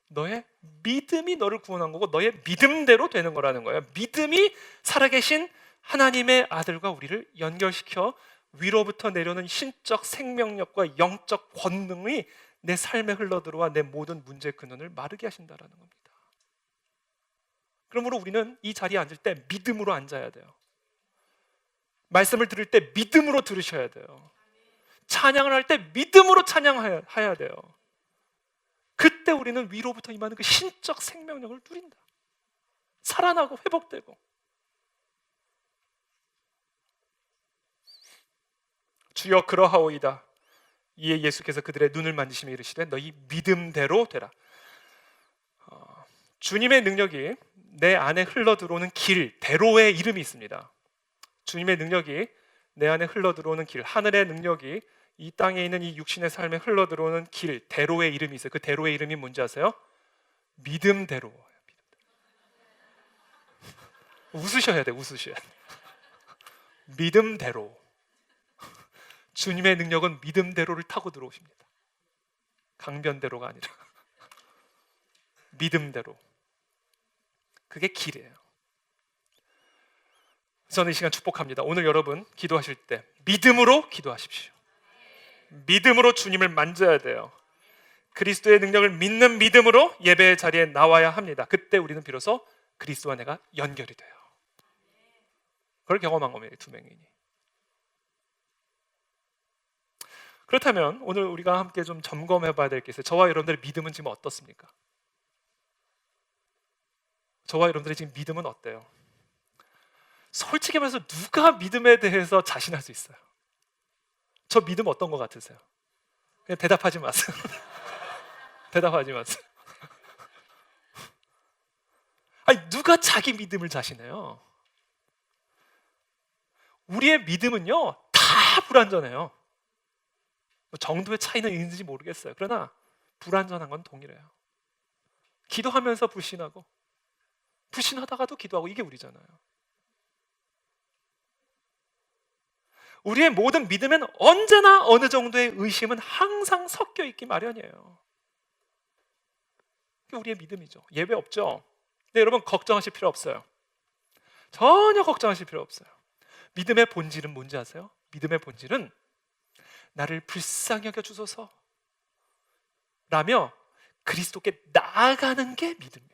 너의 믿음이 너를 구원한 거고 너의 믿음대로 되는 거라는 거예요. 믿음이 살아계신 하나님의 아들과 우리를 연결시켜 위로부터 내려오는 신적 생명력과 영적 권능이 내 삶에 흘러들어와 내 모든 문제의 근원을 마르게 하신다는 겁니다. 그러므로 우리는 이 자리에 앉을 때 믿음으로 앉아야 돼요. 말씀을 들을 때 믿음으로 들으셔야 돼요. 찬양을 할 때 믿음으로 찬양해야 돼요. 그때 우리는 위로부터 임하는 그 신적 생명력을 누린다. 살아나고 회복되고. 주여 그러하오이다. 이에 예수께서 그들의 눈을 만지시며 이르시되 너희 믿음대로 되라. 주님의 능력이 내 안에 흘러들어오는 길, 대로의 이름이 있습니다. 주님의 능력이 내 안에 흘러들어오는 길, 하늘의 능력이 이 땅에 있는 이 육신의 삶에 흘러들어오는 길, 대로의 이름이 있어요. 그 대로의 이름이 뭔지 아세요? 믿음대로. 웃으셔야 돼요. 웃으셔야 돼요. 믿음대로. 주님의 능력은 믿음대로를 타고 들어오십니다. 강변대로가 아니라 믿음대로. 그게 길이에요. 저는 이 시간 축복합니다. 오늘 여러분 기도하실 때 믿음으로 기도하십시오. 믿음으로 주님을 만져야 돼요. 그리스도의 능력을 믿는 믿음으로 예배의 자리에 나와야 합니다. 그때 우리는 비로소 그리스도와 내가 연결이 돼요. 그걸 경험한 겁니다. 두 맹인이. 그렇다면 오늘 우리가 함께 좀 점검해 봐야 될 게 있어요. 저와 여러분들의 믿음은 지금 어떻습니까? 저와 여러분들의 지금 믿음은 어때요? 솔직히 말해서 누가 믿음에 대해서 자신할 수 있어요? 저 믿음 어떤 것 같으세요? 그냥 대답하지 마세요. 대답하지 마세요. 아니, 누가 자기 믿음을 자신해요? 우리의 믿음은요, 다 불완전해요. 정도의 차이는 있는지 모르겠어요. 그러나 불완전한 건 동일해요. 기도하면서 불신하고, 불신하다가도 기도하고, 이게 우리잖아요. 우리의 모든 믿음엔 언제나 어느 정도의 의심은 항상 섞여 있기 마련이에요. 그게 우리의 믿음이죠. 예외 없죠. 근데 여러분 걱정하실 필요 없어요. 전혀 걱정하실 필요 없어요. 믿음의 본질은 뭔지 아세요? 믿음의 본질은 나를 불쌍히 여겨 주소서 라며 그리스도께 나아가는 게 믿음이에요.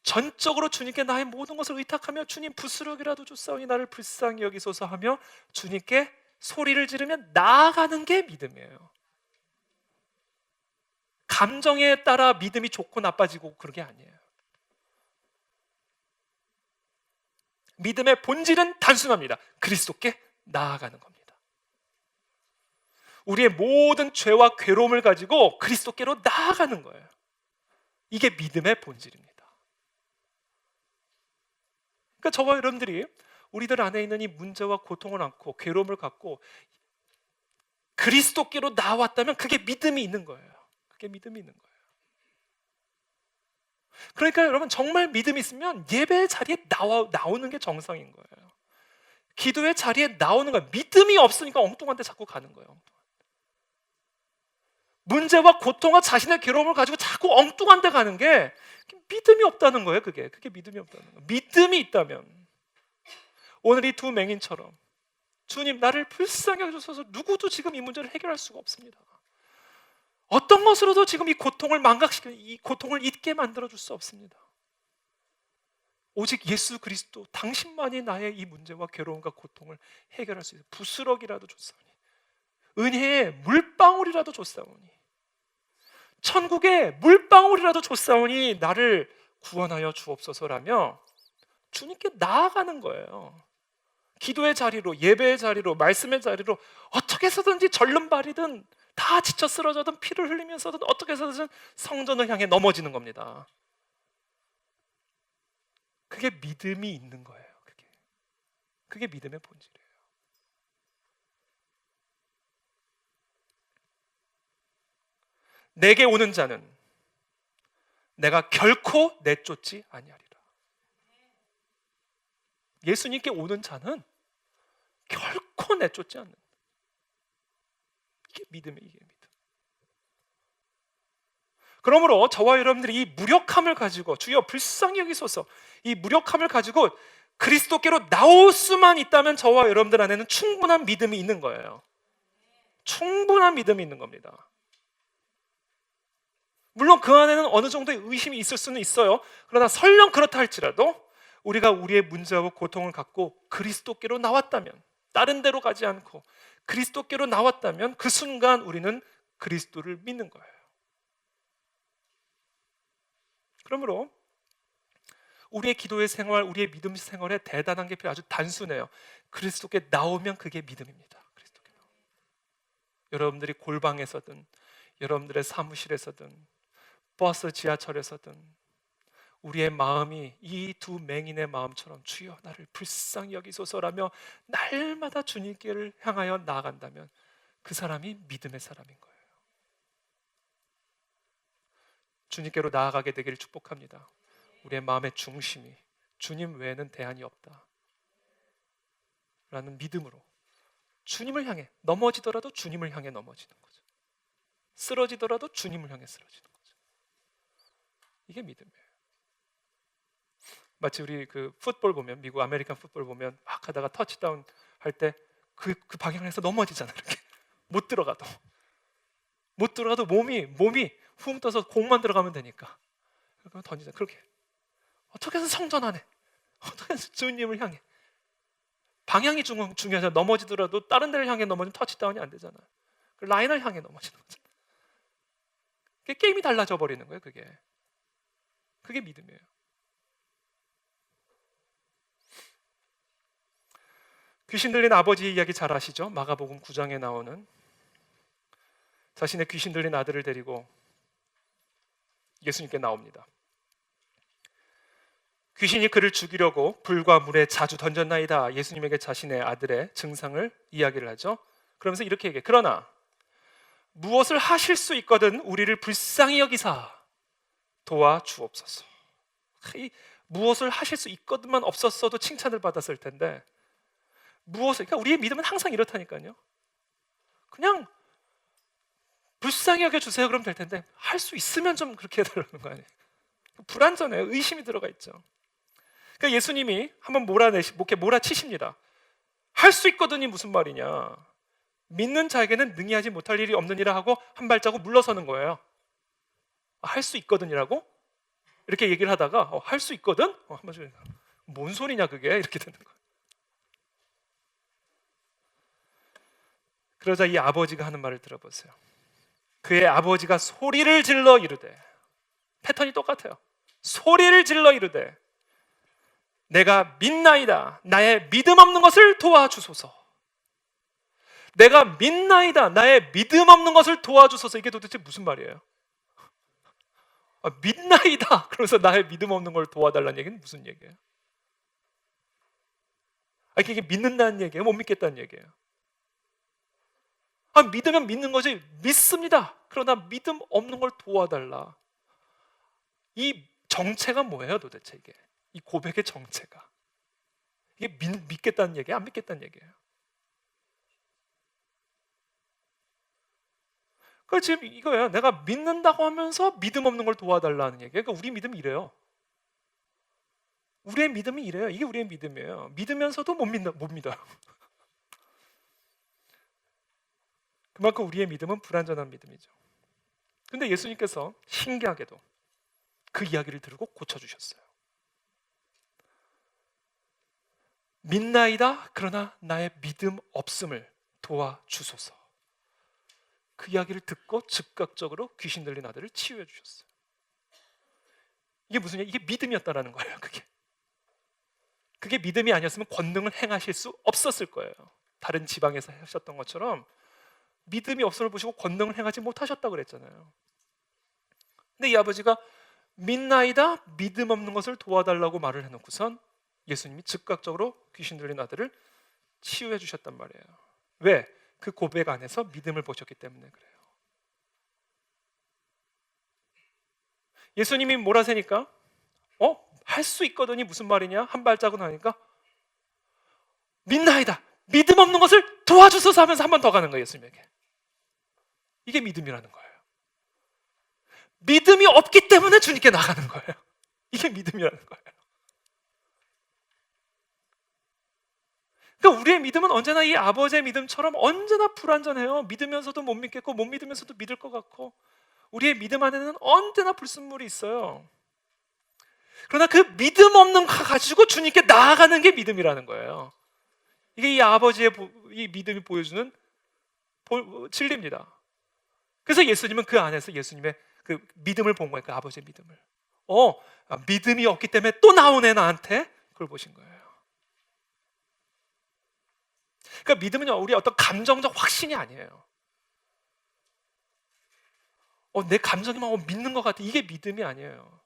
전적으로 주님께 나의 모든 것을 의탁하며 주님 부스럭이라도 줬사오니 나를 불쌍히 여기소서 하며 주님께 소리를 지르며 나아가는 게 믿음이에요. 감정에 따라 믿음이 좋고 나빠지고 그런 게 아니에요. 믿음의 본질은 단순합니다. 그리스도께 나아가는 겁니다. 우리의 모든 죄와 괴로움을 가지고 그리스도께로 나아가는 거예요. 이게 믿음의 본질입니다. 그러니까 저와 여러분들이 우리들 안에 있는 이 문제와 고통을 안고 괴로움을 갖고 그리스도께로 나왔다면 그게 믿음이 있는 거예요. 그게 믿음이 있는 거예요. 그러니까 여러분 정말 믿음이 있으면 예배의 자리에 나오는 게 정상인 거예요. 기도의 자리에 나오는 거예요. 믿음이 없으니까 엉뚱한 데 자꾸 가는 거예요. 문제와 고통과 자신의 괴로움을 가지고 자꾸 엉뚱한 데 가는 게 믿음이 없다는 거예요. 그게 믿음이 없다는 거예요. 믿음이 있다면 오늘 이 두 맹인처럼 주님 나를 불쌍히 여기소서, 누구도 지금 이 문제를 해결할 수가 없습니다. 어떤 것으로도 지금 이 고통을 망각시키는, 이 고통을 잊게 만들어줄 수 없습니다. 오직 예수 그리스도 당신만이 나의 이 문제와 괴로움과 고통을 해결할 수 있어요. 부스럭이라도 줬사오니, 은혜의 물방울이라도 줬사오니, 천국의 물방울이라도 줬사오니 나를 구원하여 주옵소서라며 주님께 나아가는 거예요. 기도의 자리로, 예배의 자리로, 말씀의 자리로 어떻게 해서든지 절름발이든 다 지쳐 쓰러져든 피를 흘리면서든 어떻게 해서든 성전을 향해 넘어지는 겁니다. 그게 믿음이 있는 거예요. 그게 믿음의 본질이에요. 내게 오는 자는 내가 결코 내쫓지 아니하리라. 예수님께 오는 자는 결코 내쫓지 않는, 이게 믿음이에요. 이게 믿음. 그러므로 저와 여러분들이 이 무력함을 가지고, 주여 불쌍히 여기소서, 이 무력함을 가지고 그리스도께로 나올 수만 있다면 저와 여러분들 안에는 충분한 믿음이 있는 거예요. 충분한 믿음이 있는 겁니다. 물론 그 안에는 어느 정도의 의심이 있을 수는 있어요. 그러나 설령 그렇다 할지라도 우리가 우리의 문제와 고통을 갖고 그리스도께로 나왔다면, 다른 데로 가지 않고 그리스도께로 나왔다면 그 순간 우리는 그리스도를 믿는 거예요. 그러므로 우리의 기도의 생활, 우리의 믿음 생활에 대단한 게 아주 단순해요. 그리스도께 나오면 그게 믿음입니다. 그리스도께 나오면. 여러분들이 골방에서든 여러분들의 사무실에서든 버스 지하철에서든 우리의 마음이 이 두 맹인의 마음처럼 주여 나를 불쌍히 여기소서라며 날마다 주님께를 향하여 나아간다면 그 사람이 믿음의 사람인 거예요. 주님께로 나아가게 되기를 축복합니다. 우리의 마음의 중심이 주님 외에는 대안이 없다 라는 믿음으로 주님을 향해, 넘어지더라도 주님을 향해 넘어지는 거죠. 쓰러지더라도 주님을 향해 쓰러지는 거죠. 이게 믿음이에요. 마치 우리 그 풋볼 보면, 미국 아메리칸 풋볼 보면 막 하다가 터치다운 할 때 그 방향에서 넘어지잖아요. 이렇게 못 들어가도 몸이 훅 떠서 공만 들어가면 되니까 그럼 던지자. 그렇게 어떻게 해서 성전 안에, 어떻게 해서 주님을 향해, 방향이 중요하잖아요. 넘어지더라도 다른 데를 향해 넘어지면 터치다운이 안 되잖아요. 라인을 향해 넘어지는 거죠. 그게 게임이 달라져 버리는 거예요. 그게 믿음이에요. 귀신 들린 아버지 이야기 잘 아시죠? 마가복음 9장에 나오는, 자신의 귀신 들린 아들을 데리고 예수님께 나옵니다. 귀신이 그를 죽이려고 불과 물에 자주 던졌나이다. 예수님에게 자신의 아들의 증상을 이야기를 하죠. 그러면서 이렇게 얘기해요. 그러나 무엇을 하실 수 있거든 우리를 불쌍히 여기사 도와주옵소서. 이 무엇을 하실 수 있거든만 없었어도 칭찬을 받았을 텐데, 그러니까 우리의 믿음은 항상 이렇다니까요. 그냥 불쌍히 여겨주세요 그러면 될 텐데 할 수 있으면 좀 그렇게 해달라는 거 아니에요. 불완전해요. 의심이 들어가 있죠. 그러니까 예수님이 한번 몰아치십니다. 할 수 있거든이 무슨 말이냐, 믿는 자에게는 능히하지 못할 일이 없느니라 하고 한 발자국 물러서는 거예요. 할 수 있거든이라고? 이렇게 얘기를 하다가 할 수 있거든? 한번 뭔 소리냐 그게, 이렇게 되는 거예요. 그러자 이 아버지가 하는 말을 들어보세요. 그의 아버지가 소리를 질러 이르되, 패턴이 똑같아요. 소리를 질러 이르되 내가 믿나이다. 나의 믿음 없는 것을 도와주소서. 내가 믿나이다. 나의 믿음 없는 것을 도와주소서. 이게 도대체 무슨 말이에요? 믿나이다. 그래서 나의 믿음 없는 걸 도와달라는 얘기는 무슨 얘기예요? 이게 믿는다는 얘기예요? 못 믿겠다는 얘기예요? 믿으면 믿는 거지. 믿습니다. 그러나 믿음 없는 걸 도와달라. 이 정체가 뭐예요 도대체 이게? 이 고백의 정체가. 이게 믿겠다는 얘기예요? 안 믿겠다는 얘기예요? 그러니까 지금 이거예요. 내가 믿는다고 하면서 믿음 없는 걸 도와달라는 얘기예요. 그러니까 우리 믿음이 이래요. 우리의 믿음이 이래요. 이게 우리의 믿음이에요. 믿으면서도 못 믿어요. 그만큼 우리의 믿음은 불완전한 믿음이죠. 근데 예수님께서 신기하게도 그 이야기를 들고 고쳐주셨어요. 믿나이다. 그러나 나의 믿음 없음을 도와주소서. 그 이야기를 듣고 즉각적으로 귀신 들린 아들을 치유해 주셨어요. 이게 무슨 얘기? 이게 믿음이었다라는 거예요. 그게 믿음이 아니었으면 권능을 행하실 수 없었을 거예요. 다른 지방에서 하셨던 것처럼 믿음이 없음을 보시고 권능을 행하지 못하셨다고 그랬잖아요. 근데 이 아버지가 믿나이다. 믿음 없는 것을 도와달라고 말을 해놓고선 예수님이 즉각적으로 귀신 들린 아들을 치유해 주셨단 말이에요. 왜? 그 고백 안에서 믿음을 보셨기 때문에 그래요. 예수님이 몰아세니까 할 수 있거든이 무슨 말이냐? 한 발자국 하니까 믿나이다. 믿음 없는 것을 도와주소서 하면서 한 번 더 가는 거예요. 예수님에게. 이게 믿음이라는 거예요. 믿음이 없기 때문에 주님께 나가는 거예요. 이게 믿음이라는 거예요. 그러니까 우리의 믿음은 언제나 이 아버지의 믿음처럼 언제나 불완전해요. 믿으면서도 못 믿겠고 못 믿으면서도 믿을 것 같고 우리의 믿음 안에는 언제나 불순물이 있어요. 그러나 그 믿음 없는 거 가지고 주님께 나아가는 게 믿음이라는 거예요. 이게 이 아버지의 이 믿음이 보여주는 진리입니다. 그래서 예수님은 그 안에서 예수님의 그 믿음을 본 거예요. 그 아버지의 믿음을. 믿음이 없기 때문에 또 나오네 나한테. 그걸 보신 거예요. 그러니까 믿음은요, 우리 어떤 감정적 확신이 아니에요. 내 감정이 막 믿는 것 같아. 이게 믿음이 아니에요.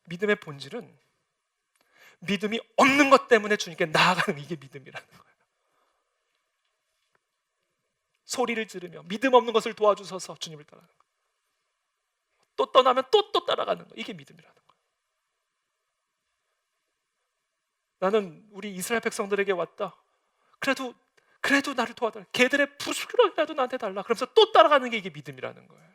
믿음의 본질은 믿음이 없는 것 때문에 주님께 나아가는 이게 믿음이라는 거예요. 소리를 지르며 믿음 없는 것을 도와주셔서 주님을 따라가는 거예요. 또 떠나면 또 따라가는 거예요. 이게 믿음이라는 거예요. 나는 우리 이스라엘 백성들에게 왔다. 그래도 나를 도와달라. 걔들의 부스러기라도 나한테 달라. 그러면서 또 따라가는 게 이게 믿음이라는 거예요.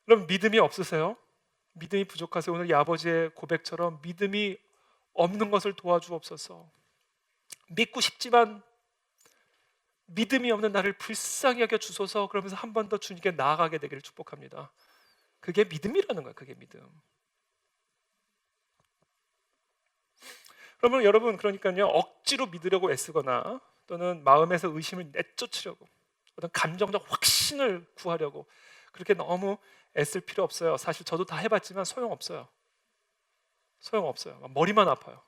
그럼 믿음이 없으세요? 믿음이 부족하세요? 오늘 이 아버지의 고백처럼 믿음이 없는 것을 도와주옵소서. 믿고 싶지만 믿음이 없는 나를 불쌍히 여겨 주소서. 그러면서 한 번 더 주님께 나아가게 되기를 축복합니다. 그게 믿음이라는 거예요. 그게 믿음. 그러면 여러분, 그러니까요, 억지로 믿으려고 애쓰거나 또는 마음에서 의심을 내쫓으려고 어떤 감정적 확신을 구하려고 그렇게 너무 애쓸 필요 없어요. 사실 저도 다 해봤지만 소용없어요. 소용없어요. 머리만 아파요.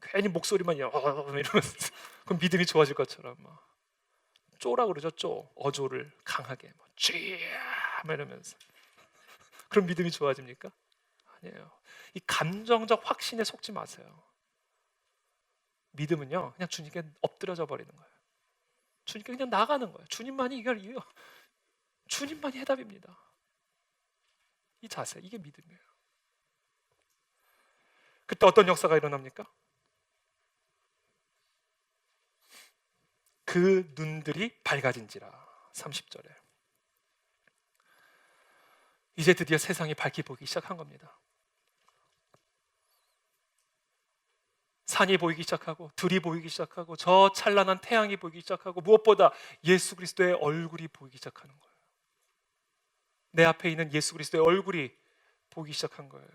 괜히 목소리만 이러면서 그럼 믿음이 좋아질 것처럼 쪼라 그러죠. 어조를 강하게 쥐야 이러면서 그럼 믿음이 좋아집니까? 아니에요. 이 감정적 확신에 속지 마세요. 믿음은요, 그냥 주님께 엎드려져 버리는 거예요. 주님께 그냥 나가는 거예요. 주님만이 주님만이 해답입니다. 이 자세, 이게 믿음이에요. 그때 어떤 역사가 일어납니까? 그 눈들이 밝아진지라. 30절에 이제 드디어 세상이 밝게 보이기 시작한 겁니다. 산이 보이기 시작하고 들이 보이기 시작하고 저 찬란한 태양이 보이기 시작하고 무엇보다 예수 그리스도의 얼굴이 보이기 시작하는 거예요. 내 앞에 있는 예수 그리스도의 얼굴이 보이기 시작한 거예요.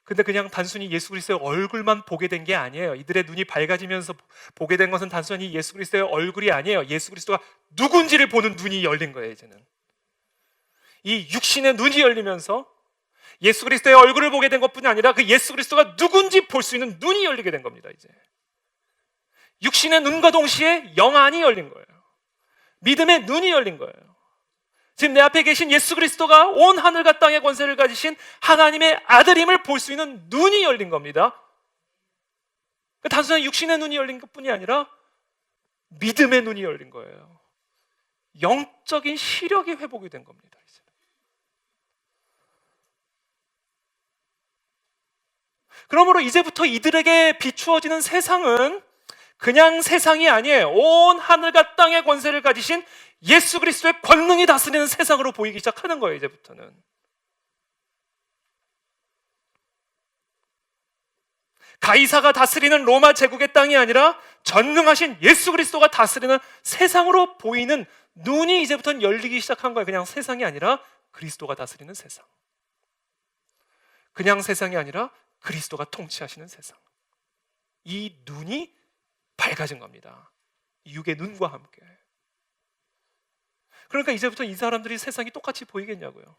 근데 그냥 단순히 예수 그리스도의 얼굴만 보게 된 게 아니에요. 이들의 눈이 밝아지면서 보게 된 것은 단순히 예수 그리스도의 얼굴이 아니에요. 예수 그리스도가 누군지를 보는 눈이 열린 거예요. 이제는 이 육신의 눈이 열리면서 예수 그리스도의 얼굴을 보게 된 것뿐이 아니라 그 예수 그리스도가 누군지 볼 수 있는 눈이 열리게 된 겁니다. 이제 육신의 눈과 동시에 영안이 열린 거예요. 믿음의 눈이 열린 거예요. 지금 내 앞에 계신 예수 그리스도가 온 하늘과 땅의 권세를 가지신 하나님의 아들임을 볼 수 있는 눈이 열린 겁니다. 단순한 육신의 눈이 열린 것뿐이 아니라 믿음의 눈이 열린 거예요. 영적인 시력이 회복이 된 겁니다. 이제. 그러므로 이제부터 이들에게 비추어지는 세상은 그냥 세상이 아니에요. 온 하늘과 땅의 권세를 가지신 예수 그리스도의 권능이 다스리는 세상으로 보이기 시작하는 거예요. 이제부터는 가이사가 다스리는 로마 제국의 땅이 아니라 전능하신 예수 그리스도가 다스리는 세상으로 보이는 눈이 이제부터는 열리기 시작한 거예요. 그냥 세상이 아니라 그리스도가 다스리는 세상, 그냥 세상이 아니라 그리스도가 통치하시는 세상. 이 눈이 밝아진 겁니다. 육의 눈과 함께. 그러니까 이제부터 이 사람들이 세상이 똑같이 보이겠냐고요.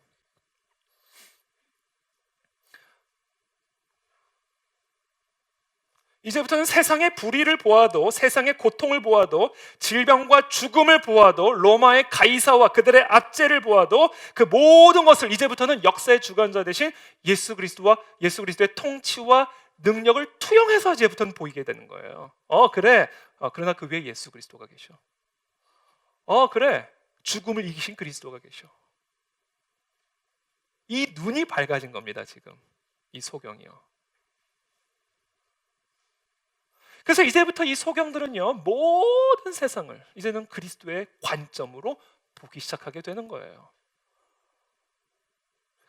이제부터는 세상의 불의를 보아도, 세상의 고통을 보아도, 질병과 죽음을 보아도, 로마의 가이사와 그들의 압제를 보아도 그 모든 것을 이제부터는 역사의 주관자 되신 예수 그리스도와 예수 그리스도의 통치와 능력을 투영해서 이제부터는 보이게 되는 거예요. 그래. 그러나 그 위에 예수 그리스도가 계셔. 그래. 죽음을 이기신 그리스도가 계셔. 이 눈이 밝아진 겁니다. 지금 이 소경이요. 그래서 이제부터 이 소경들은요, 모든 세상을 이제는 그리스도의 관점으로 보기 시작하게 되는 거예요.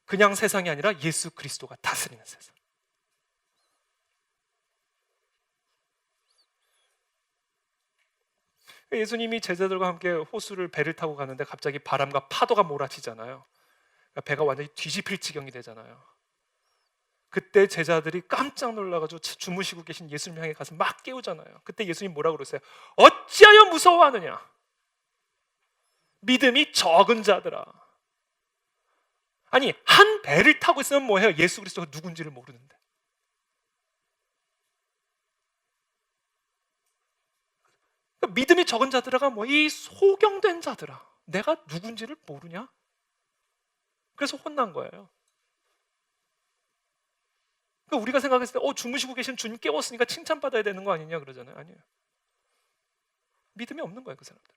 그냥 세상이 아니라 예수 그리스도가 다스리는 세상. 예수님이 제자들과 함께 호수를 배를 타고 가는데 갑자기 바람과 파도가 몰아치잖아요. 그러니까 배가 완전히 뒤집힐 지경이 되잖아요. 그때 제자들이 깜짝 놀라가지고 주무시고 계신 예수님 향해 가서 막 깨우잖아요. 그때 예수님 뭐라고 그러세요? 어찌하여 무서워하느냐? 믿음이 적은 자들아. 아니, 한 배를 타고 있으면 뭐해요? 예수 그리스도가 누군지를 모르는데. 믿음이 적은 자들아가 이 소경된 자들아, 내가 누군지를 모르냐? 그래서 혼난 거예요. 그러니까 우리가 생각했을 때 주무시고 계신 주님 깨웠으니까 칭찬받아야 되는 거 아니냐 그러잖아요. 아니에요. 믿음이 없는 거예요, 그 사람들.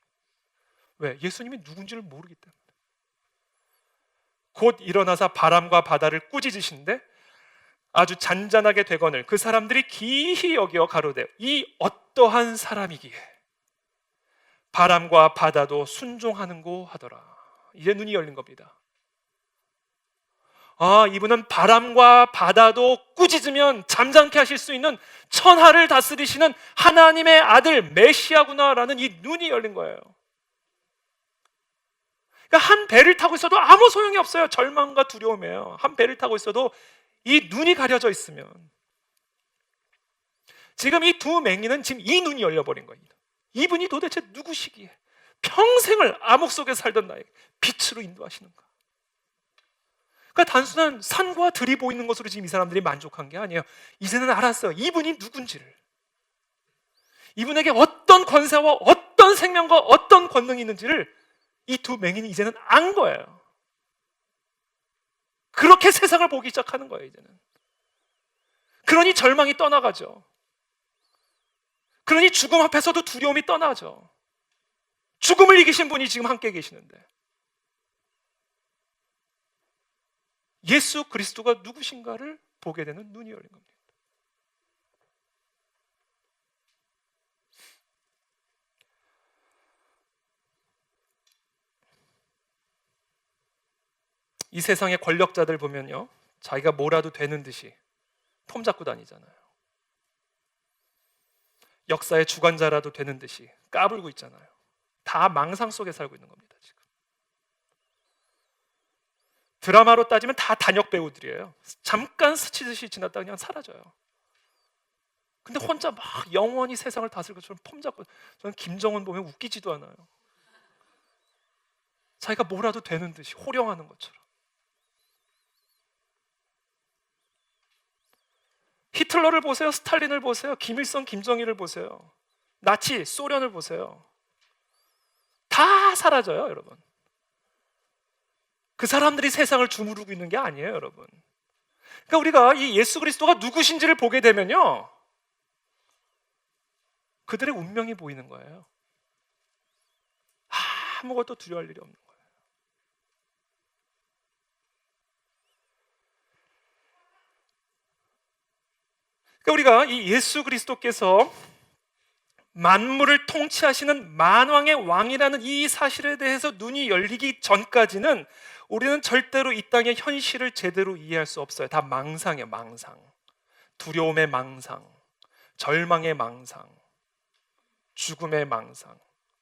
왜? 예수님이 누군지를 모르기 때문에. 곧 일어나서 바람과 바다를 꾸짖으신데 아주 잔잔하게 되거늘 그 사람들이 기히 여겨 가로되 이 어떠한 사람이기에 바람과 바다도 순종하는고 하더라. 이제 눈이 열린 겁니다. 이분은 바람과 바다도 꾸짖으면 잠잠케 하실 수 있는 천하를 다스리시는 하나님의 아들 메시아구나라는 이 눈이 열린 거예요. 그러니까 한 배를 타고 있어도 아무 소용이 없어요. 절망과 두려움이에요. 한 배를 타고 있어도 이 눈이 가려져 있으면. 지금 이 두 맹인은 지금 이 눈이 열려버린 거예요. 이분이 도대체 누구시기에 평생을 암흑 속에 살던 나에게 빛으로 인도하시는가? 그러니까 단순한 산과 들이 보이는 것으로 지금 이 사람들이 만족한 게 아니에요. 이제는 알았어요. 이분이 누군지를. 이분에게 어떤 권세와 어떤 생명과 어떤 권능이 있는지를 이 두 맹인이 이제는 안 거예요. 그렇게 세상을 보기 시작하는 거예요, 이제는. 그러니 절망이 떠나가죠. 그러니 죽음 앞에서도 두려움이 떠나죠. 죽음을 이기신 분이 지금 함께 계시는데 예수 그리스도가 누구신가를 보게 되는 눈이 열린 겁니다. 이 세상의 권력자들 보면요, 자기가 뭐라도 되는 듯이 폼 잡고 다니잖아요. 역사의 주관자라도 되는 듯이 까불고 있잖아요. 다 망상 속에 살고 있는 겁니다. 지금 드라마로 따지면 다 단역 배우들이에요. 잠깐 스치듯이 지났다 그냥 사라져요. 근데 혼자 막 영원히 세상을 다스릴 것처럼 폼 잡고, 저는 김정은 보면 웃기지도 않아요. 자기가 뭐라도 되는 듯이 호령하는 것처럼. 히틀러를 보세요. 스탈린을 보세요. 김일성, 김정일을 보세요. 나치, 소련을 보세요. 다 사라져요, 여러분. 그 사람들이 세상을 주무르고 있는 게 아니에요, 여러분. 그러니까 우리가 이 예수 그리스도가 누구신지를 보게 되면요, 그들의 운명이 보이는 거예요. 아무것도 두려워할 일이 없는 거예요. 그러니까 우리가 이 예수 그리스도께서 만물을 통치하시는 만왕의 왕이라는 이 사실에 대해서 눈이 열리기 전까지는 우리는 절대로 이 땅의 현실을 제대로 이해할 수 없어요. 다 망상이에요, 망상. 두려움의 망상, 절망의 망상, 죽음의 망상,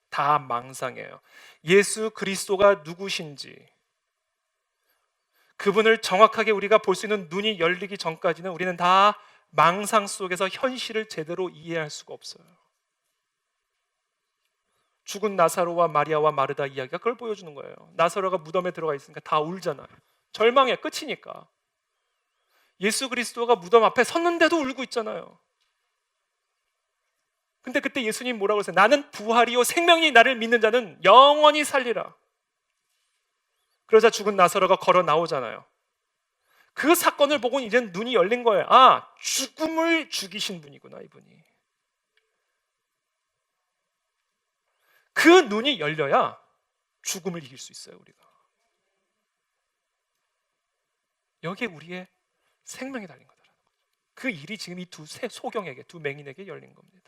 다 망상이에요. 예수 그리스도가 누구신지, 그분을 정확하게 우리가 볼 수 있는 눈이 열리기 전까지는 우리는 다 망상 속에서 현실을 제대로 이해할 수가 없어요. 죽은 나사로와 마리아와 마르다 이야기가 그걸 보여주는 거예요. 나사로가 무덤에 들어가 있으니까 다 울잖아요. 절망의 끝이니까. 예수 그리스도가 무덤 앞에 섰는데도 울고 있잖아요. 근데 그때 예수님 뭐라고 그러세요? 나는 부활이요 생명이, 나를 믿는 자는 영원히 살리라. 그러자 죽은 나사로가 걸어 나오잖아요. 그 사건을 보고 이제는 눈이 열린 거예요. 아, 죽음을 죽이신 분이구나, 이분이. 그 눈이 열려야 죽음을 이길 수 있어요, 우리가. 여기에 우리의 생명이 달린 거다라는 거죠. 그 일이 지금 이 두 소경에게, 두 맹인에게 열린 겁니다.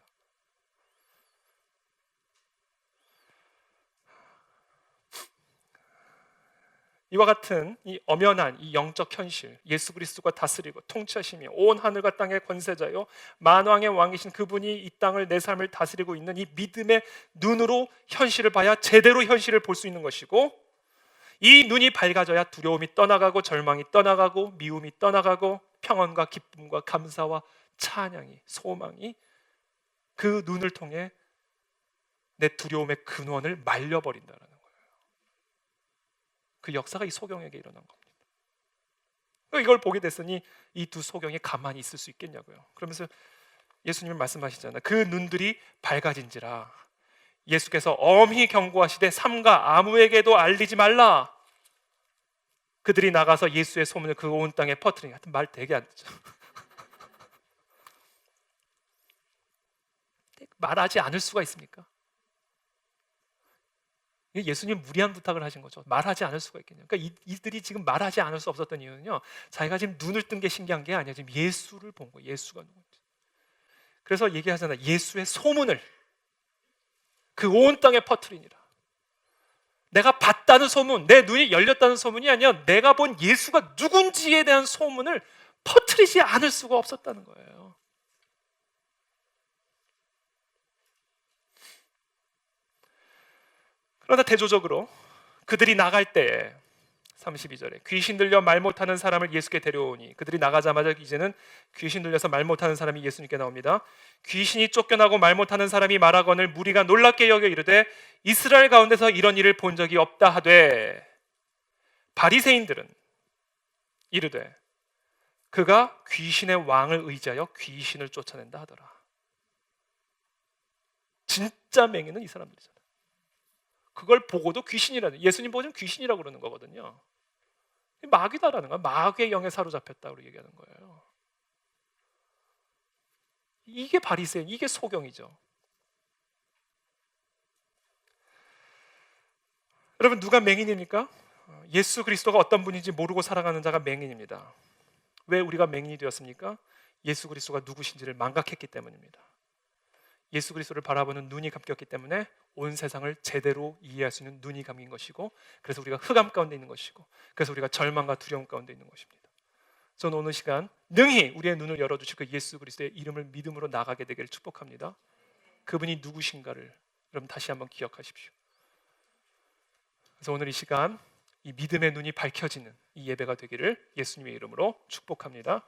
이와 같은 이 엄연한 이 영적 현실, 예수 그리스도가 다스리고 통치하시며 온 하늘과 땅의 권세자요 만왕의 왕이신 그분이 이 땅을, 내 삶을 다스리고 있는 이 믿음의 눈으로 현실을 봐야 제대로 현실을 볼 수 있는 것이고, 이 눈이 밝아져야 두려움이 떠나가고 절망이 떠나가고 미움이 떠나가고 평안과 기쁨과 감사와 찬양이, 소망이 그 눈을 통해 내 두려움의 근원을 말려버린다는 거예요. 그 역사가 이 소경에게 일어난 겁니다. 이걸 보게 됐으니 이 두 소경이 가만히 있을 수 있겠냐고요. 그러면서 예수님은 말씀하시잖아요. 그 눈들이 밝아진지라. 예수께서 엄히 경고하시되 삼가 아무에게도 알리지 말라. 그들이 나가서 예수의 소문을 그 온 땅에 퍼뜨리니, 하여튼 말 되게 안 듣죠. 말하지 않을 수가 있습니까? 예수님 무리한 부탁을 하신 거죠. 말하지 않을 수가 있겠냐. 그러니까 이들이 지금 말하지 않을 수 없었던 이유는요, 자기가 지금 눈을 뜬 게 신기한 게 아니야. 지금 예수를 본 거예요. 예수가 누군지. 그래서 얘기하잖아요. 예수의 소문을 그 온 땅에 퍼뜨리니라. 내가 봤다는 소문, 내 눈이 열렸다는 소문이 아니라 내가 본 예수가 누군지에 대한 소문을 퍼뜨리지 않을 수가 없었다는 거예요. 그러나 대조적으로 그들이 나갈 때에 32절에 귀신 들려 말 못하는 사람을 예수께 데려오니, 그들이 나가자마자 이제는 귀신 들려서 말 못하는 사람이 예수님께 나옵니다. 귀신이 쫓겨나고 말 못하는 사람이 말하거늘 무리가 놀랍게 여겨 이르되 이스라엘 가운데서 이런 일을 본 적이 없다 하되, 바리새인들은 이르되 그가 귀신의 왕을 의지하여 귀신을 쫓아낸다 하더라. 진짜 맹인은 이 사람들이잖아요. 그걸 보고도 귀신이라는, 예수님 보면 귀신이라고 그러는 거거든요. 마귀다라는 거야. 마귀의 영에 사로잡혔다고 얘기하는 거예요. 이게 바리새인, 이게 소경이죠. 여러분, 누가 맹인입니까? 예수 그리스도가 어떤 분인지 모르고 살아가는 자가 맹인입니다. 왜 우리가 맹인이 되었습니까? 예수 그리스도가 누구신지를 망각했기 때문입니다. 예수 그리스도를 바라보는 눈이 감겼기 때문에 온 세상을 제대로 이해할 수 있는 눈이 감긴 것이고, 그래서 우리가 흑암 가운데 있는 것이고, 그래서 우리가 절망과 두려움 가운데 있는 것입니다. 저는 오늘 시간 능히 우리의 눈을 열어주실 그 예수 그리스도의 이름을 믿음으로 나가게 되기를 축복합니다. 그분이 누구신가를 여러분 다시 한번 기억하십시오. 그래서 오늘 이 시간 이 믿음의 눈이 밝혀지는, 이 예배가 되기를 예수님의 이름으로 축복합니다.